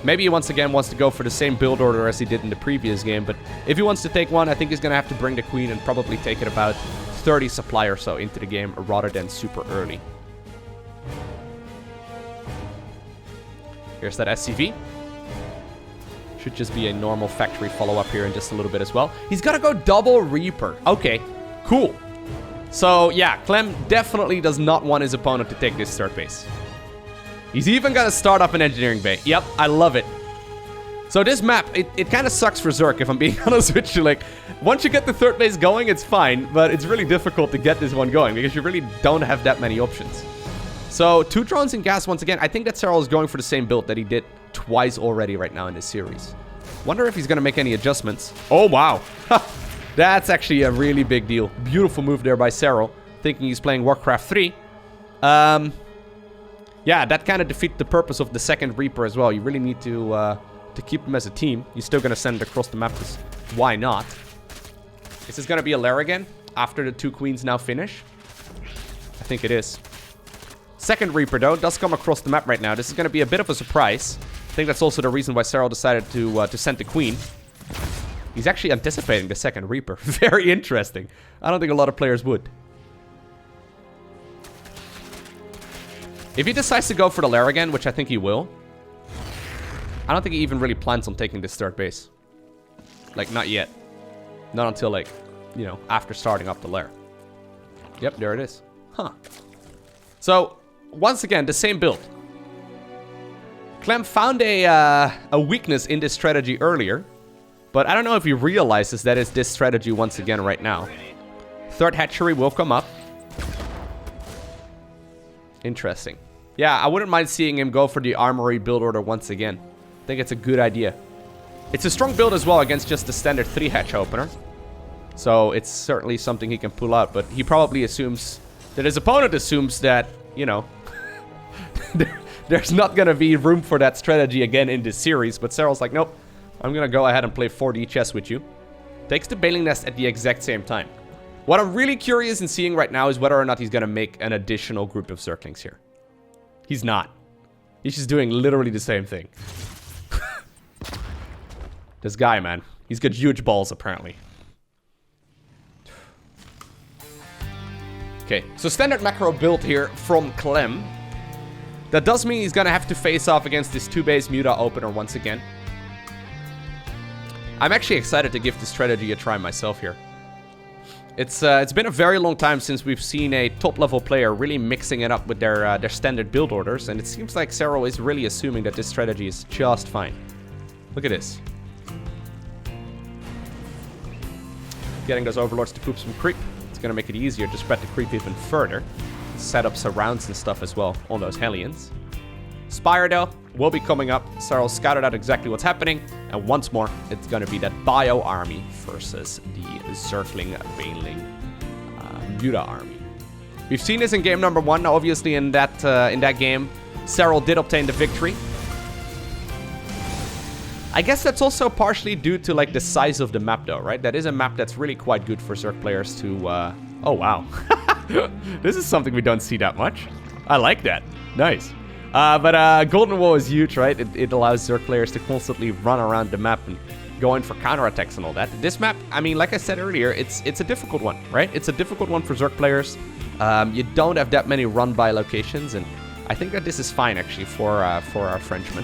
maybe he once again wants to go for the same build order as he did in the previous game, but if he wants to take one, I think he's going to have to bring the queen and probably take it about 30 supply or so into the game rather than super early. Here's that SCV. Should just be a normal factory follow-up here in just a little bit as well. He's got to go double Reaper. Okay, cool. So, yeah, Clem definitely does not want his opponent to take this third base. He's even going to start up an engineering bay. Yep, I love it. So this map, it kind of sucks for Zerk, if I'm being honest with you. Like, once you get the third base going, it's fine, but it's really difficult to get this one going because you really don't have that many options. So, 2 drones in gas once again. I think that Serral is going for the same build that he did twice already right now in this series. Wonder if he's going to make any adjustments. Oh, wow. That's actually a really big deal. Beautiful move there by Serral, thinking he's playing Warcraft 3. Yeah, that kind of defeats the purpose of the second Reaper as well. You really need to keep them as a team. You're still going to send it across the map, because why not? Is this going to be a lair again after the 2 queens now finish? I think it is. Second Reaper, though, does come across the map right now. This is going to be a bit of a surprise. I think that's also the reason why Serral decided to send the queen. He's actually anticipating the second Reaper. Very interesting. I don't think a lot of players would. If he decides to go for the lair again, which I think he will, I don't think he even really plans on taking this third base. Like, not yet. Not until, like, you know, after starting up the lair. Yep, there it is. Huh. So, once again, the same build. Clem found a weakness in this strategy earlier, but I don't know if he realizes that it's this strategy once again right now. Third hatchery will come up. Interesting. Yeah, I wouldn't mind seeing him go for the armory build order once again. I think it's a good idea. It's a strong build as well against just the standard 3-hatch opener. So it's certainly something he can pull out, but he probably assumes that his opponent assumes that, you know, there's not going to be room for that strategy again in this series. But Serral's like, nope, I'm going to go ahead and play 4D chess with you. Takes the Baling Nest at the exact same time. What I'm really curious in seeing right now is whether or not he's going to make an additional group of Zerglings here. He's not. He's just doing literally the same thing. This guy, man. He's got huge balls, apparently. Okay, so standard macro build here from Clem. That does mean he's gonna have to face off against this 2-base Muta opener once again. I'm actually excited to give this strategy a try myself here. It's been a very long time since we've seen a top-level player really mixing it up with their standard build orders, and it seems like Serral is really assuming that this strategy is just fine. Look at this. Getting those overlords to poop some creep. It's gonna make it easier to spread the creep even further. Set up surrounds and stuff as well on those Hellions. Spire, though, will be coming up. Serral scouted out exactly what's happening, and once more, it's gonna be that Bio army versus the Zergling Baneling Muta army. We've seen this in game number 1. Now, obviously, in that game, Serral did obtain the victory. I guess that's also partially due to, like, the size of the map, though, right? That is a map that's really quite good for Zerg players to, oh, wow. This is something we don't see that much. I like that. Nice. But Golden Wall is huge, right? It allows Zerg players to constantly run around the map and go in for counterattacks and all that. This map, I mean, like I said earlier, it's a difficult one, right? It's a difficult one for Zerg players. You don't have that many run-by locations, and I think that this is fine, actually, for our Frenchmen.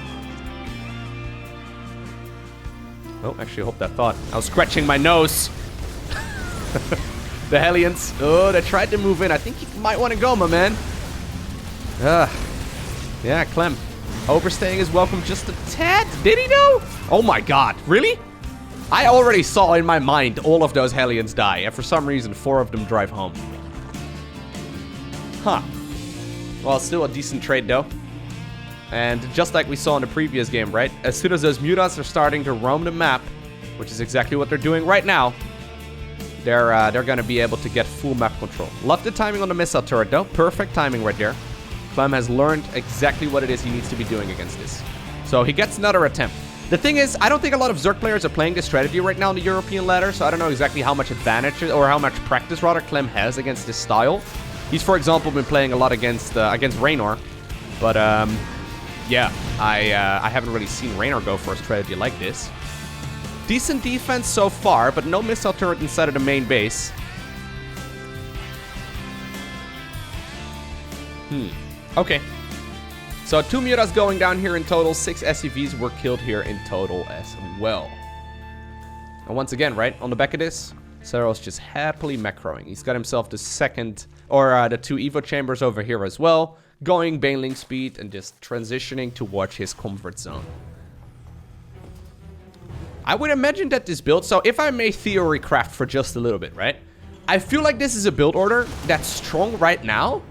Oh, actually, I hope that thought. I was scratching my nose. The Hellions. Oh, they tried to move in. I think you might want to go, my man. Yeah, Clem. Overstaying is welcome just a tad. Did he though? Oh my god. Really? I already saw in my mind all of those Hellions die, and for some reason 4 of them drive home. Huh. Well, still a decent trade though. And just like we saw in the previous game, right? As soon as those Mutas are starting to roam the map, which is exactly what they're doing right now, they're going to be able to get full map control. Love the timing on the missile turret, though. Perfect timing right there. Clem has learned exactly what it is he needs to be doing against this. So he gets another attempt. The thing is, I don't think a lot of Zerg players are playing this strategy right now on the European ladder, so I don't know exactly how much advantage, or how much practice, rather, Clem has against this style. He's, for example, been playing a lot against Raynor, but, yeah, I haven't really seen Raynor go for a strategy like this. Decent defense so far, but no missile turret inside of the main base. Okay. So 2 Mutas going down here in total. 6 SCVs were killed here in total as well. And once again, right, on the back of this, Serral's just happily macroing. He's got himself the second, or the 2 Evo chambers over here as well. Going Baneling speed and just transitioning towards his comfort zone. I would imagine that this build, so if I may theory craft for just a little bit, right? I feel like this is a build order that's strong right now.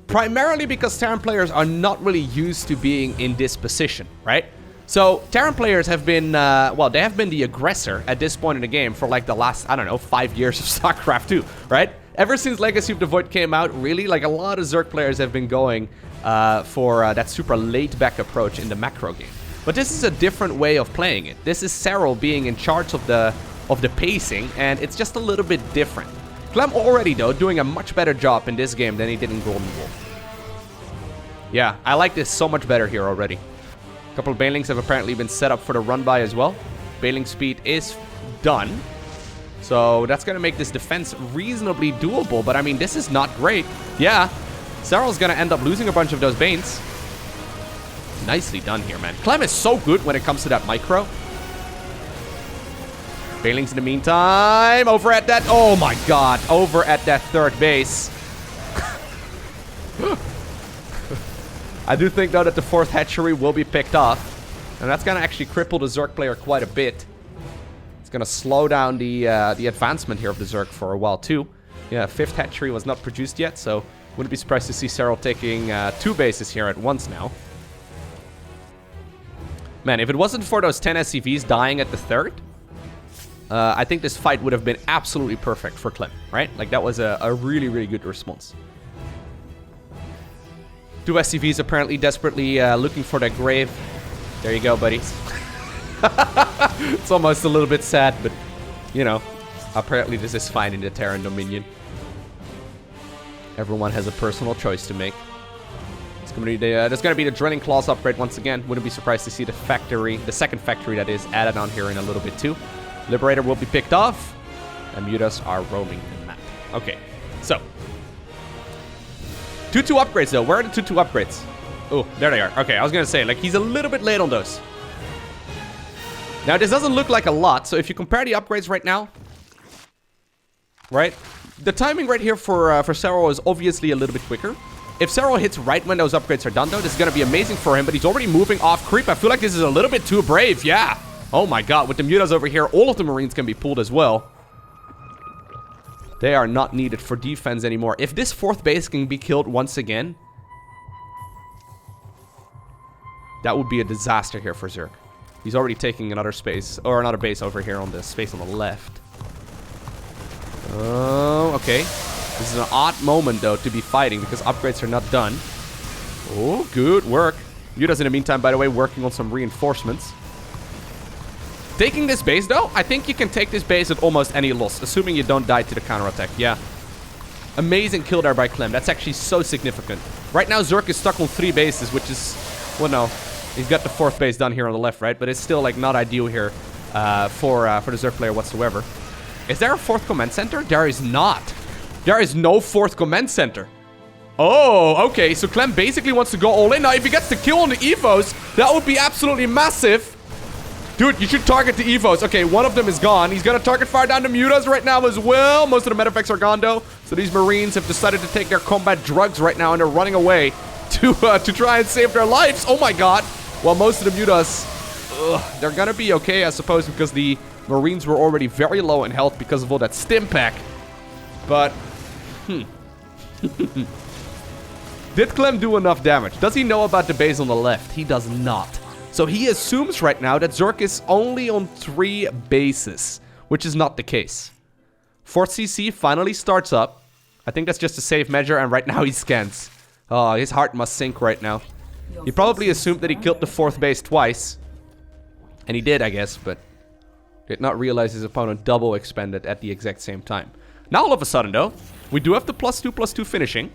Primarily because Terran players are not really used to being in this position, right? So, Terran players have been, well, they have been the aggressor at this point in the game for like the last, I don't know, 5 years of StarCraft 2, right? Ever since Legacy of the Void came out, really, like a lot of Zerg players have been going for that super laid-back approach in the macro game. But this is a different way of playing it. This is Serral being in charge of the pacing, and it's just a little bit different. Clem already, though, doing a much better job in this game than he did in Golden Wolf. Yeah, I like this so much better here already. A couple of Banelings have apparently been set up for the run-by as well. Baneling speed is done. So that's going to make this defense reasonably doable. But, I mean, this is not great. Yeah, Serral's going to end up losing a bunch of those Banes. Nicely done here, man. Clem is so good when it comes to that micro. Banelings in the meantime. Over at that... Oh, my God. Over at that third base. I do think, though, that the 4th hatchery will be picked off. And that's going to actually cripple the Zerg player quite a bit. It's going to slow down the advancement here of the Zerg for a while, too. Yeah, 5th hatchery was not produced yet, so wouldn't be surprised to see Serral taking 2 bases here at once now. Man, if it wasn't for those 10 SCVs dying at the 3rd, I think this fight would have been absolutely perfect for Clem, right? Like, that was a really, really good response. 2 SCVs apparently desperately looking for that grave. There you go, buddies. It's almost a little bit sad, but, you know, apparently this is fine in the Terran Dominion. Everyone has a personal choice to make. It's gonna be there's going to be the Drilling Claws upgrade once again. Wouldn't be surprised to see the factory, the second factory that is, added on here in a little bit too. Liberator will be picked off, and Mutas are roaming the map. Okay, so 2-2 upgrades, though. Where are the 2-2 upgrades? Oh, there they are. Okay, I was going to say, like, he's a little bit late on those. Now, this doesn't look like a lot, so if you compare the upgrades right now, right, the timing right here for Serral is obviously a little bit quicker. If Serral hits right when those upgrades are done, though, this is going to be amazing for him, but he's already moving off creep. I feel like this is a little bit too brave. Yeah. Oh, my God. With the Mutas over here, all of the Marines can be pulled as well. They are not needed for defense anymore. If this 4th base can be killed once again, that would be a disaster here for Zerg. He's already taking another space, or another base over here on the space on the left. Oh, okay. This is an odd moment, though, to be fighting because upgrades are not done. Oh, good work. Mutas, in the meantime, by the way, working on some reinforcements. Taking this base, though, I think you can take this base at almost any loss, assuming you don't die to the counterattack. Yeah. Amazing kill there by Clem. That's actually so significant. Right now, Zerg is stuck on 3 bases, which is... Well, no. He's got the 4th base done here on the left, right? But it's still, like, not ideal here for the Zerg player whatsoever. Is there a 4th command center? There is not. There is no 4th command center. Oh, okay. So Clem basically wants to go all in. Now, if he gets the kill on the Evos, that would be absolutely massive. Dude, you should target the Evos. Okay, one of them is gone. He's going to target fire down the Mutas right now as well. Most of the medeffects are gone, though. So these Marines have decided to take their combat drugs right now, and they're running away to try and save their lives. Oh, my God. Well, most of the Mutas, they're going to be okay, I suppose, because the Marines were already very low in health because of all that stim pack. But, Did Clem do enough damage? Does he know about the base on the left? He does not. So he assumes right now that Zerg is only on 3 bases, which is not the case. 4th CC finally starts up. I think that's just a safe measure, and right now he scans. Oh, his heart must sink right now. He probably assumed that he killed the 4th base twice. And he did, I guess, but did not realize his opponent double expended at the exact same time. Now all of a sudden, though, we do have the +2/+2 finishing.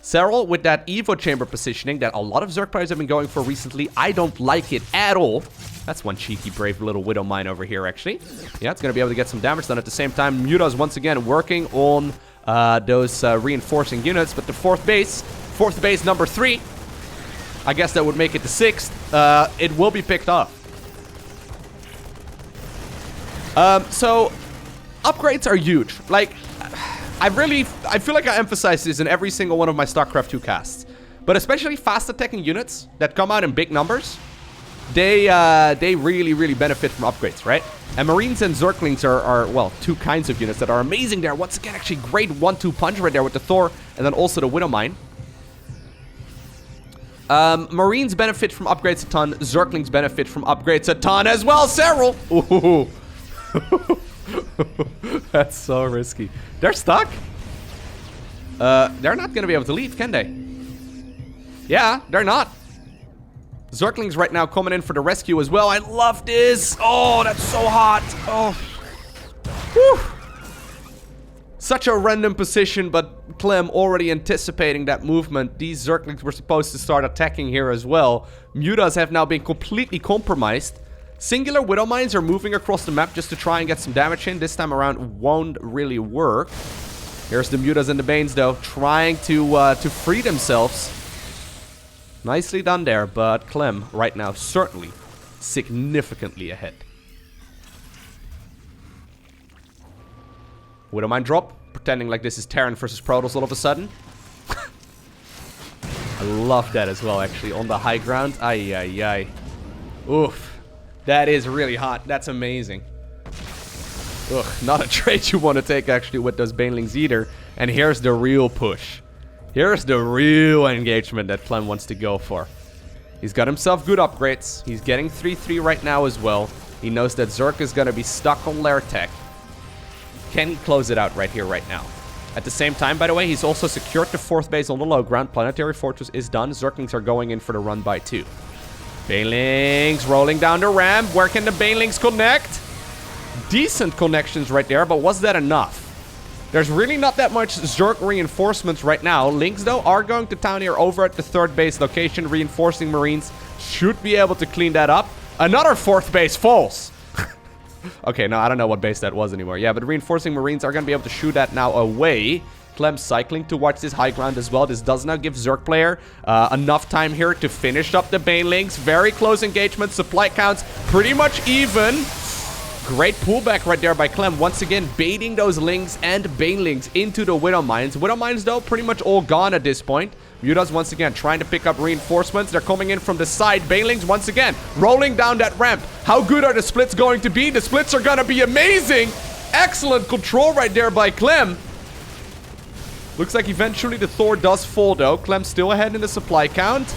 Serral with that Evo chamber positioning that a lot of Zerg players have been going for recently. I don't like it at all. That's one cheeky, brave little Widow Mine over here, actually. Yeah, it's going to be able to get some damage done at the same time. Muta's once again working on those reinforcing units. But the 4th base number 3, I guess that would make it the 6th. It will be picked up. So, upgrades are huge. Like, I feel like I emphasize this in every single one of my StarCraft 2 casts. But especially fast attacking units that come out in big numbers, they really, really benefit from upgrades, right? And Marines and Zerglings are, well, 2 kinds of units that are amazing there. Once again, actually great 1-2 punch right there with the Thor and then also the Widow Mine. Marines benefit from upgrades a ton. Zerglings benefit from upgrades a ton as well. Serral! Ooh. That's so risky. They're stuck. They're not going to be able to leave, can they? Yeah, they're not. Zerglings right now coming in for the rescue as well. I love this. Oh, that's so hot. Oh. Whew. Such a random position, but Clem already anticipating that movement. These Zerglings were supposed to start attacking here as well. Mutas have now been completely compromised. Singular Widow Mines are moving across the map just to try and get some damage in. This time around won't really work. Here's the Mutas and the Banes, though, trying to free themselves. Nicely done there, but Clem right now certainly significantly ahead. Widow Mine drop, pretending like this is Terran versus Protoss all of a sudden. I love that as well, actually, on the high ground. Ay, ay, ay. Oof. That is really hot. That's amazing. Ugh, not a trade you want to take, actually, with those Banelings either. And here's the real push. Here's the real engagement that Clem wants to go for. He's got himself good upgrades. He's getting 3-3 right now as well. He knows that Zerg is going to be stuck on Lair Tech. Can he close it out right here, right now? At the same time, by the way, he's also secured the 4th base on the low ground. Planetary Fortress is done. Zerglings are going in for the run by 2. Banelings rolling down the ramp. Where can the Banelings connect? Decent connections right there, but was that enough? There's really not that much Zerg reinforcements right now. Lynx, though, are going to town here over at the 3rd base location. Reinforcing Marines should be able to clean that up. Another 4th base falls. Okay, no, I don't know what base that was anymore. Yeah, but reinforcing Marines are going to be able to shoot that now away. Clem cycling towards this high ground as well. This does now give Zerg player enough time here to finish up the Banelings. Very close engagement. Supply counts pretty much even. Great pullback right there by Clem. Once again, baiting those Lings and Banelings into the Widow Mines. Widow Mines, though, pretty much all gone at this point. Mutas once again trying to pick up reinforcements. They're coming in from the side. Banelings once again rolling down that ramp. How good are the splits going to be? The splits are going to be amazing. Excellent control right there by Clem. Looks like eventually the Thor does fall, though. Clem's still ahead in the supply count.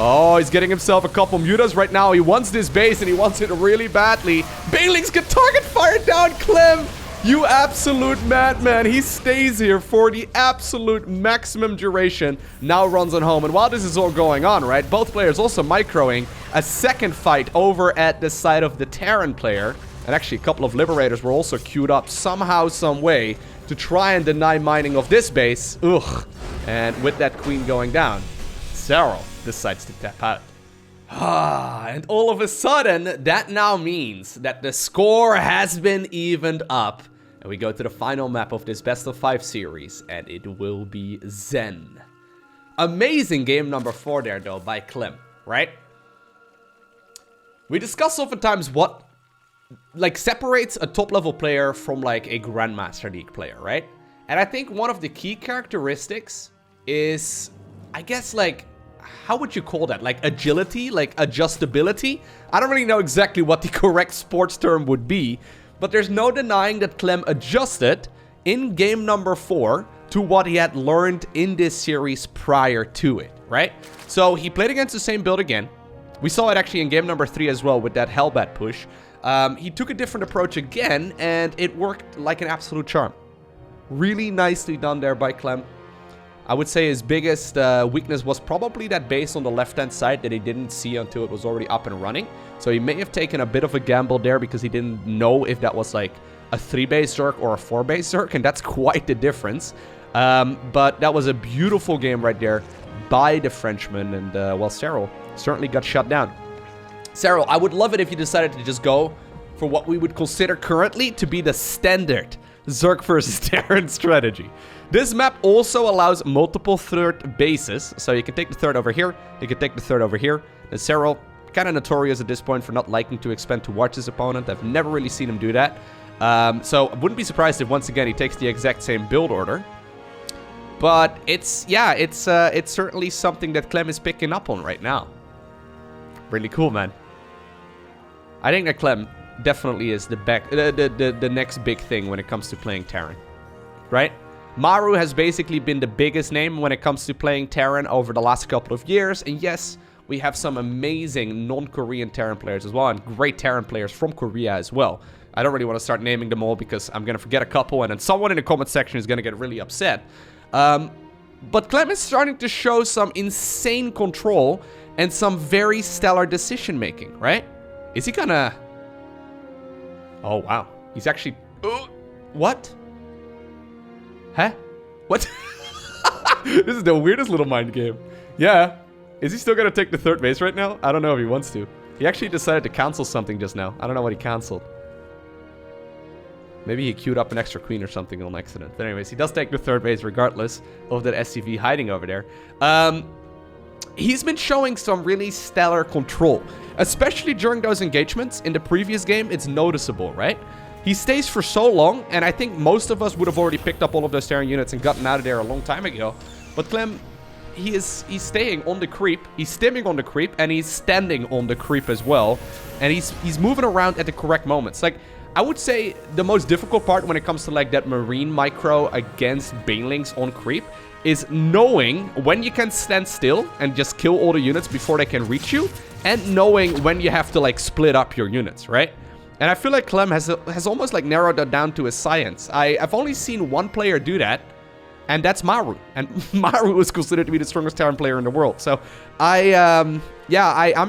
Oh, he's getting himself a couple Mutas right now. He wants this base, and he wants it really badly. Banelings get target fired down. Clem, you absolute madman. He stays here for the absolute maximum duration. Now runs on home. And while this is all going on, right, both players also microing a second fight over at the side of the Terran player. And actually, a couple of Liberators were also queued up somehow, some way, to try and deny mining of this base. Ugh. And with that queen going down, Serral decides to tap out. And all of a sudden, that now means that the score has been evened up. And we go to the final map of this best-of-5 series, and it will be Zen. Amazing game number 4 there, though, by Clem, right? We discuss oftentimes what separates a top-level player from, like, a Grandmaster League player, right? And I think one of the key characteristics is, I guess, like, how would you call that? Like, agility? Like, adjustability? I don't really know exactly what the correct sports term would be, but there's no denying that Clem adjusted in game number 4 to what he had learned in this series prior to it, right? So, he played against the same build again. We saw it actually in game number 3 as well with that Hellbat push. He took a different approach again, and it worked like an absolute charm. Really nicely done there by Clem. I would say his biggest weakness was probably that base on the left-hand side that he didn't see until it was already up and running. So he may have taken a bit of a gamble there because he didn't know if that was like a 3-base Zerg or a 4-base Zerg, and that's quite the difference. But that was a beautiful game right there by the Frenchman, and well, Serral certainly got shut down. Serral, I would love it if you decided to just go for what we would consider currently to be the standard Zerg versus Terran strategy. This map also allows multiple third bases, so you can take the third over here, you can take the third over here. And Serral, kind of notorious at this point for not liking to expand towards his opponent. I've never really seen him do that. So I wouldn't be surprised if once again he takes the exact same build order. But it's certainly something that Clem is picking up on right now. Really cool, man. I think that Clem definitely is the next big thing when it comes to playing Terran, right? Maru has basically been the biggest name when it comes to playing Terran over the last couple of years. And yes, we have some amazing non-Korean Terran players as well, and great Terran players from Korea as well. I don't really want to start naming them all because I'm going to forget a couple, and then someone in the comment section is going to get really upset. But Clem is starting to show some insane control and some very stellar decision-making, right? Is he gonna... Oh, wow. He's actually... What? Huh? What? This is the weirdest little mind game. Yeah. Is he still gonna take the third base right now? I don't know if he wants to. He actually decided to cancel something just now. I don't know what he canceled. Maybe he queued up an extra queen or something on accident. But anyways, he does take the third base regardless of that SCV hiding over there. He's been showing some really stellar control, especially during those engagements. In the previous game, it's noticeable, right? He stays for so long, and I think most of us would have already picked up all of those Terran units and gotten out of there a long time ago. But Clem, he's staying on the creep, he's stimming on the creep, and he's standing on the creep as well. And he's moving around at the correct moments. Like, I would say the most difficult part when it comes to like that Marine micro against Banelings on creep is knowing when you can stand still and just kill all the units before they can reach you, and knowing when you have to like split up your units, right? And I feel like Clem has almost like narrowed that down to a science. I've only seen one player do that, and that's Maru. And Maru is considered to be the strongest Terran player in the world. So I'm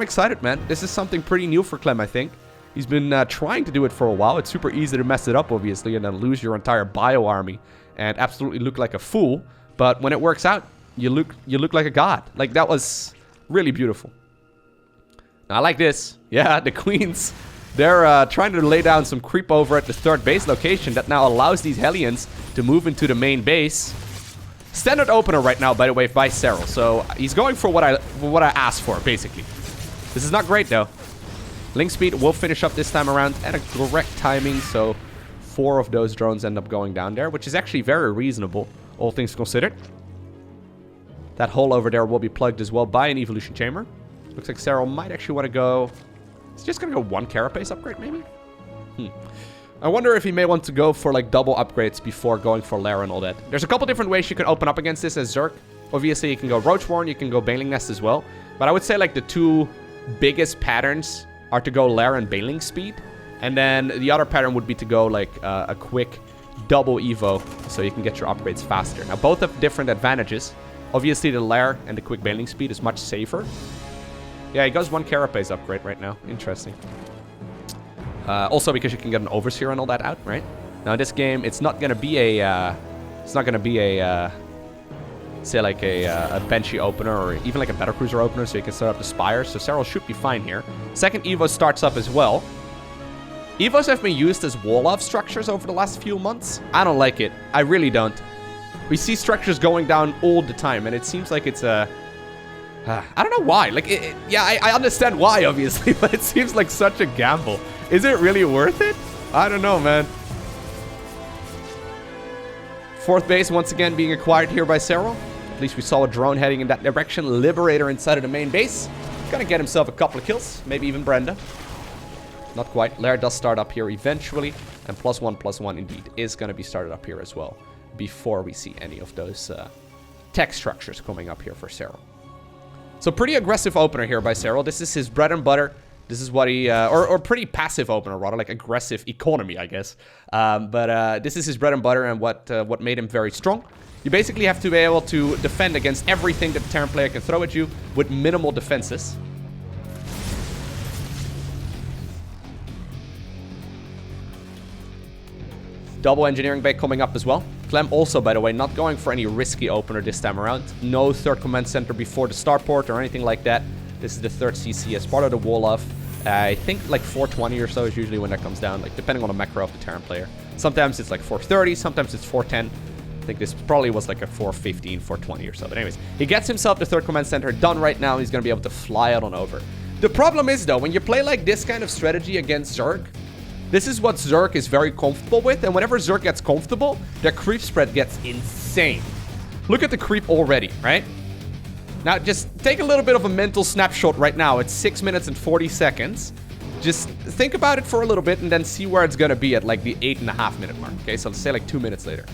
excited, man. This is something pretty new for Clem, I think. He's been trying to do it for a while. It's super easy to mess it up, obviously, and then lose your entire bio army and absolutely look like a fool. But when it works out, you look like a god. Like, that was really beautiful. Now, I like this. Yeah, the queens, they're trying to lay down some creep over at the third base location that now allows these Hellions to move into the main base. Standard opener right now, by the way, by Serral. So he's going for what I asked for, basically. This is not great, though. Link speed will finish up this time around at a correct timing, so 4 of those drones end up going down there, which is actually very reasonable, all things considered. That hole over there will be plugged as well by an evolution chamber. Looks like Serral might actually want to go... He's just going to go 1 carapace upgrade, maybe? I wonder if he may want to go for like double upgrades before going for Lair and all that. There's a couple different ways you can open up against this as Zerg. Obviously, you can go Roachborn, you can go Baneling Nest as well. But I would say like the 2 biggest patterns are to go Lair and Baneling speed. And then the other pattern would be to go like a quick double Evo so you can get your upgrades faster. Now, both have different advantages. Obviously, the Lair and the quick Baneling speed is much safer. Yeah, he goes 1 carapace upgrade right now. Interesting. Also because you can get an Overseer and all that out, right? Now, in this game, it's not gonna be a... say like a Banshee opener or even like a Battlecruiser opener, so you can set up the Spires. So Serral should be fine here. Second Evo starts up as well. Evos have been used as wall-off structures over the last few months. I don't like it. I really don't. We see structures going down all the time, and it seems like it's a... I don't know why. Like, yeah, I understand why, obviously, but it seems like such a gamble. Is it really worth it? I don't know, man. 4th base once again being acquired here by Serral. At least we saw a drone heading in that direction. Liberator inside of the main base. Gonna get himself a couple of kills. Maybe even Brenda. Not quite. Lair does start up here eventually. And +1/+1 indeed is gonna be started up here as well. Before we see any of those tech structures coming up here for Serral. So pretty aggressive opener here by Serral. This is his bread and butter. This is what he, or pretty passive opener, rather, like aggressive economy, I guess. But this is his bread and butter and what made him very strong. You basically have to be able to defend against everything that the Terran player can throw at you with minimal defenses. Double engineering bay coming up as well. Clem also, by the way, not going for any risky opener this time around. No third command center before the starport or anything like that. This is the third CC as part of the wall off. I think like 420 or so is usually when that comes down, like depending on the macro of the Terran player. Sometimes it's like 430, sometimes it's 410. I think this probably was like a 415, 420 or so. But anyways, he gets himself the third command center done right now. He's going to be able to fly out on over. The problem is, though, when you play like this kind of strategy against Zerg, this is what Zerg is very comfortable with. And whenever Zerg gets comfortable, their creep spread gets insane. Look at the creep already, right? Now, just take a little bit of a mental snapshot right now. It's 6 minutes and 40 seconds. Just think about it for a little bit and then see where it's going to be at like the 8.5 minute mark. Okay, so let's say like 2 minutes later.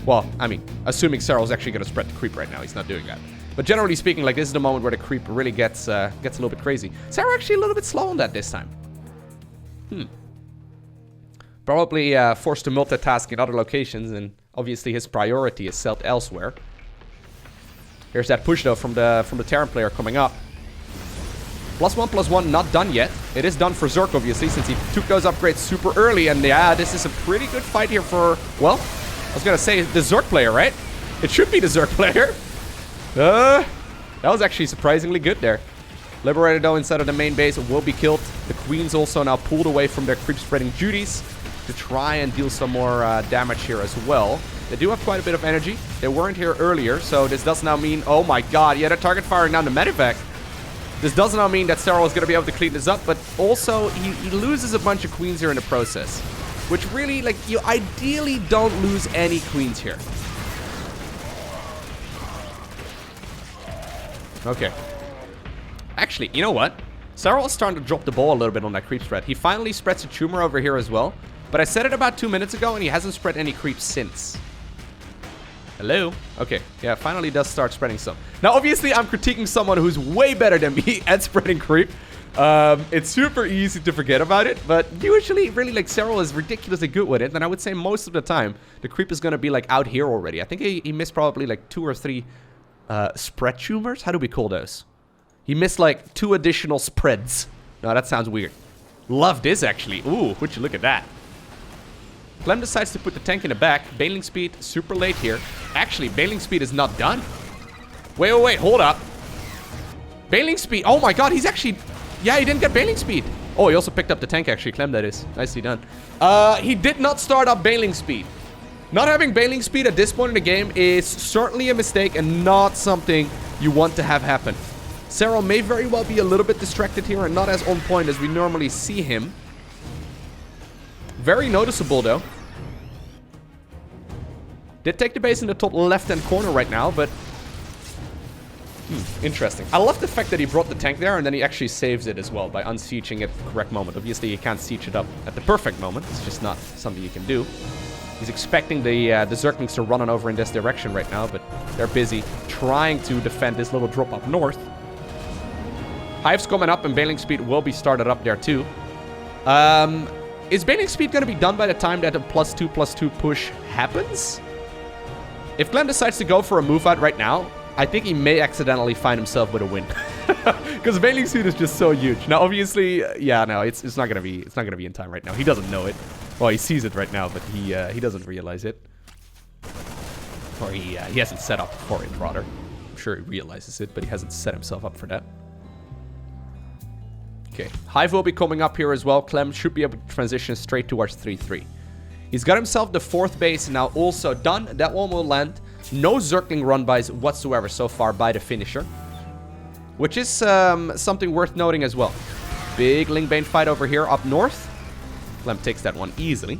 Well, I mean, assuming Serral's actually going to spread the creep right now. He's not doing that. But generally speaking, like this is the moment where the creep really gets a little bit crazy. Serral actually a little bit slow on that this time. Probably forced to multitask in other locations, and obviously his priority is set elsewhere. Here's that push though from the Terran player coming up. +1/+1 not done yet. It is done for Zerg obviously, since he took those upgrades super early, and yeah, this is a pretty good fight here for, well, I was gonna say the Zerg player, right? It should be the Zerg player. That was actually surprisingly good there. Liberator though inside of the main base will be killed. The Queens also now pulled away from their creep spreading duties to try and deal some more damage here as well. They do have quite a bit of energy. They weren't here earlier, so this does now mean, oh my god, yeah, they're target firing down the medevac. This does not mean that Serral is going to be able to clean this up, but also he loses a bunch of queens here in the process. Which really, like, you ideally don't lose any queens here. Okay. Actually, you know what? Serral is starting to drop the ball a little bit on that creep spread. He finally spreads a tumor over here as well. But I said it about 2 minutes ago, and he hasn't spread any creeps since. Hello? Okay, yeah, finally does start spreading some. Now, obviously, I'm critiquing someone who's way better than me at spreading creep. It's super easy to forget about it, but usually, really, like, Serral is ridiculously good with it, and I would say most of the time, the creep is going to be, like, out here already. I think he missed probably, like, 2 or 3 spread tumors? How do we call those? He missed, like, 2 additional spreads. No, that sounds weird. Love this, actually. Ooh, would you look at that. Clem decides to put the tank in the back. Bailing speed, super late here. Actually, bailing speed is not done. Wait, hold up. Bailing speed, oh my god, he's actually... Yeah, he didn't get bailing speed. Oh, he also picked up the tank, actually. Clem, that is. Nicely done. He did not start up bailing speed. Not having bailing speed at this point in the game is certainly a mistake and not something you want to have happen. Serral may very well be a little bit distracted here and not as on point as we normally see him. Very noticeable, though. Did take the base in the top left-hand corner right now, but... interesting. I love the fact that he brought the tank there, and then he actually saves it as well by unsieging it at the correct moment. Obviously, you can't siege it up at the perfect moment. It's just not something you can do. He's expecting the Zerglings to run on over in this direction right now, but they're busy trying to defend this little drop up north. Hive's coming up, and bailing speed will be started up there, too. Is bailing speed going to be done by the time that a +2/+2 push happens? If Clem decides to go for a move out right now, I think he may accidentally find himself with a win. Because bailing speed is just so huge. Now, obviously, yeah, no, it's not going to be in time right now. He doesn't know it. Well, he sees it right now, but he doesn't realize it. Or he hasn't set up for it, rather. I'm sure he realizes it, but he hasn't set himself up for that. Okay, Hive will be coming up here as well. Clem should be able to transition straight towards 3-3. He's got himself the 4th base now also done. That one will land. No Zergling run-bys whatsoever so far by the finisher. Which is something worth noting as well. Big Lingbane fight over here up north. Clem takes that one easily.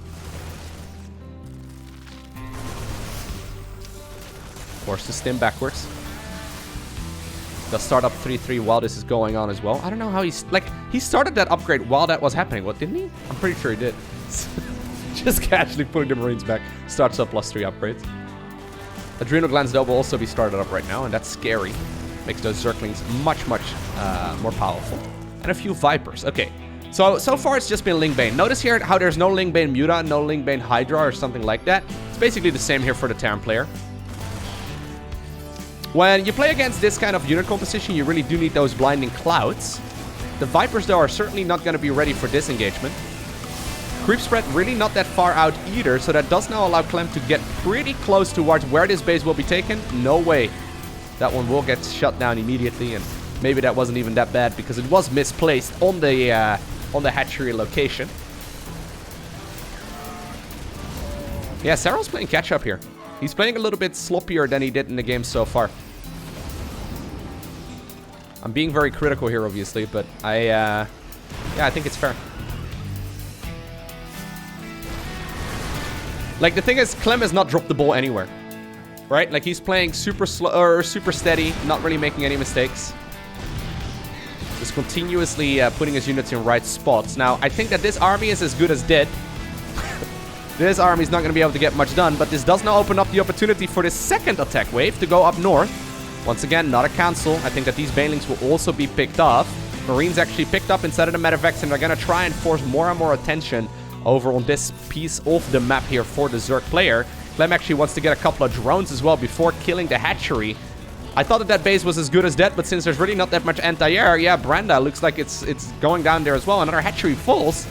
Forced to stim backwards. They'll start up 3-3 while this is going on as well. I don't know how he's... Like, he started that upgrade while that was happening. What, didn't he? I'm pretty sure he did. Just casually putting the Marines back. Starts up +3 upgrades. Adrenal glands, though, will also be started up right now, and that's scary. Makes those Zerglings much, much more powerful. And a few Vipers. Okay. So far it's just been Lingbane. Notice here how there's no Lingbane Muta, no Lingbane Hydra or something like that. It's basically the same here for the Terran player. When you play against this kind of unit composition, you really do need those blinding clouds. The Vipers, though, are certainly not going to be ready for this engagement. Creep spread really not that far out either, so that does now allow Clem to get pretty close towards where this base will be taken. No way. That one will get shut down immediately, and maybe that wasn't even that bad because it was misplaced on the hatchery location. Yeah, Serral's playing catch-up here. He's playing a little bit sloppier than he did in the game so far. I'm being very critical here, obviously, but yeah, I think it's fair. Like, the thing is, Clem has not dropped the ball anywhere, right? Like, he's playing super slow or super steady, not really making any mistakes. Just continuously putting his units in right spots. Now, I think that this army is as good as dead. This army is not going to be able to get much done, but this does now open up the opportunity for this second attack wave to go up north. Once again, not a cancel. I think that these Banelings will also be picked off. Marines actually picked up inside of the Medivacs, and they're going to try and force more and more attention over on this piece of the map here for the Zerg player. Clem actually wants to get a couple of drones as well before killing the hatchery. I thought that that base was as good as dead, but since there's really not that much anti-air, yeah, Branda looks like it's going down there as well. Another hatchery falls.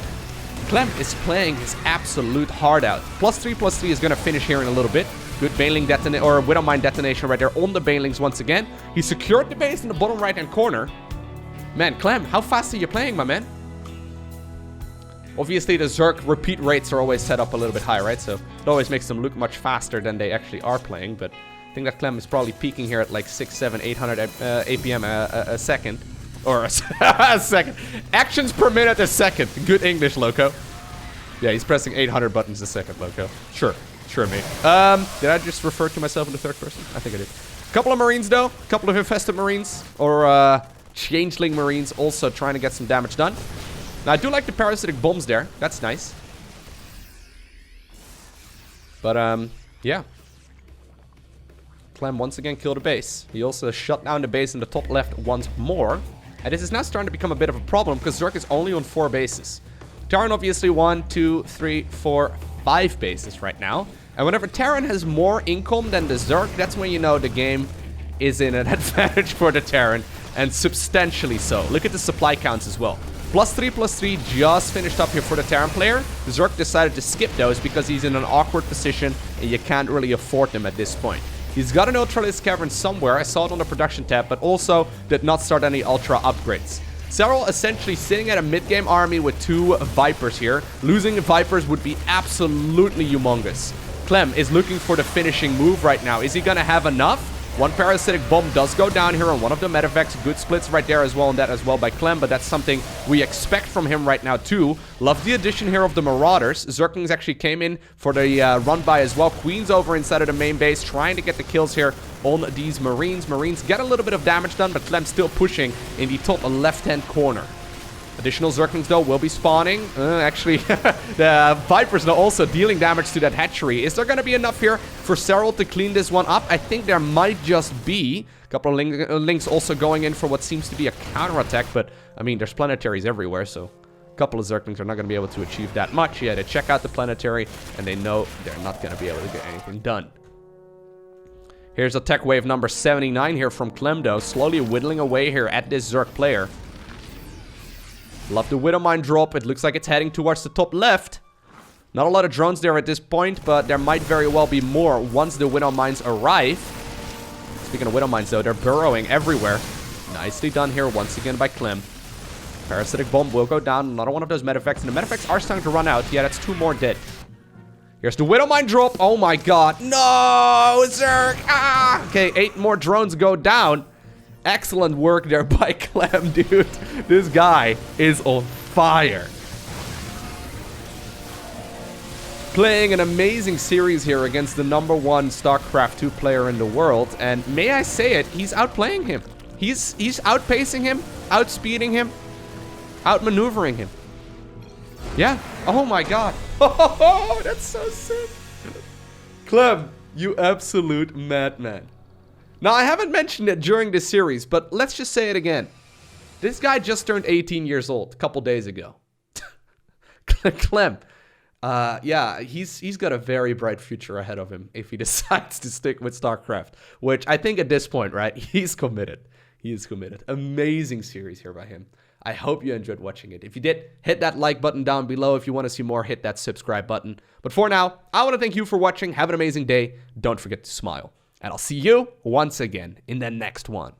Clem is playing his absolute heart out. +3/+3 is going to finish here in a little bit. Good Baneling detonation, or Widowmine detonation right there on the Banelings once again. He secured the base in the bottom right-hand corner. Man, Clem, how fast are you playing, my man? Obviously, the Zerg repeat rates are always set up a little bit high, right? So it always makes them look much faster than they actually are playing. But I think that Clem is probably peaking here at like 6, 7, 800 APM a second. Or a second. Actions per minute a second. Good English, Lowko. Yeah, he's pressing 800 buttons a second, Lowko. Sure. Sure, mate. Did I just refer to myself in the third person? I think I did. Couple of Marines, though. A couple of Infested Marines. Or Changeling Marines also trying to get some damage done. Now, I do like the parasitic bombs there. That's nice. But, yeah. Clem once again killed a base. He also shut down the base in the top left once more. And this is now starting to become a bit of a problem because Zerg is only on 4 bases. Terran obviously 1, 2, 3, 4, 5 bases right now. And whenever Terran has more income than the Zerg, that's when you know the game is in an advantage for the Terran. And substantially so. Look at the supply counts as well. +3/+3 just finished up here for the Terran player. The Zerg decided to skip those because he's in an awkward position and you can't really afford them at this point. He's got an Ultralisk Cavern somewhere. I saw it on the production tab, but also did not start any Ultra upgrades. Serral essentially sitting at a mid-game army with 2 Vipers here. Losing the Vipers would be absolutely humongous. Clem is looking for the finishing move right now. Is he going to have enough? One parasitic bomb does go down here on one of the Medivacs. Good splits right there as well, and that as well by Clem, but that's something we expect from him right now too. Love the addition here of the Marauders. Zerglings actually came in for the run-by as well. Queen's over inside of the main base, trying to get the kills here on these Marines. Marines get a little bit of damage done, but Clem still pushing in the top left-hand corner. Additional Zerglings, though, will be spawning. Actually, the Vipers are also dealing damage to that hatchery. Is there going to be enough here for Serral to clean this one up? I think there might just be. A couple of links also going in for what seems to be a counterattack. But, I mean, there's planetaries everywhere, so a couple of Zerglings are not going to be able to achieve that much. Yeah, they check out the planetary, and they know they're not going to be able to get anything done. Here's attack wave number 79 here from Clem, though, slowly whittling away here at this Zerg player. Love the Widowmine drop. It looks like it's heading towards the top left. Not a lot of drones there at this point, but there might very well be more once the Widowmines arrive. Speaking of Widowmines, though, they're burrowing everywhere. Nicely done here once again by Clem. Parasitic Bomb will go down. Another one of those Medivacs, and the Medivacs are starting to run out. Yeah, that's 2 more dead. Here's the Widowmine drop. Oh my god. No, Zerg. Ah! Okay, 8 more drones go down. Excellent work there by Clem, dude. This guy is on fire. Playing an amazing series here against the #1 StarCraft 2 player in the world. And may I say it, he's outplaying him. He's outpacing him, outspeeding him, outmaneuvering him. Yeah. Oh my god. Oh, that's so sick. Clem, you absolute madman. Now, I haven't mentioned it during this series, but let's just say it again. This guy just turned 18 years old a couple days ago. Clem. Yeah, he's got a very bright future ahead of him if he decides to stick with StarCraft, which I think at this point, right, he's committed. He is committed. Amazing series here by him. I hope you enjoyed watching it. If you did, hit that like button down below. If you want to see more, hit that subscribe button. But for now, I want to thank you for watching. Have an amazing day. Don't forget to smile. And I'll see you once again in the next one.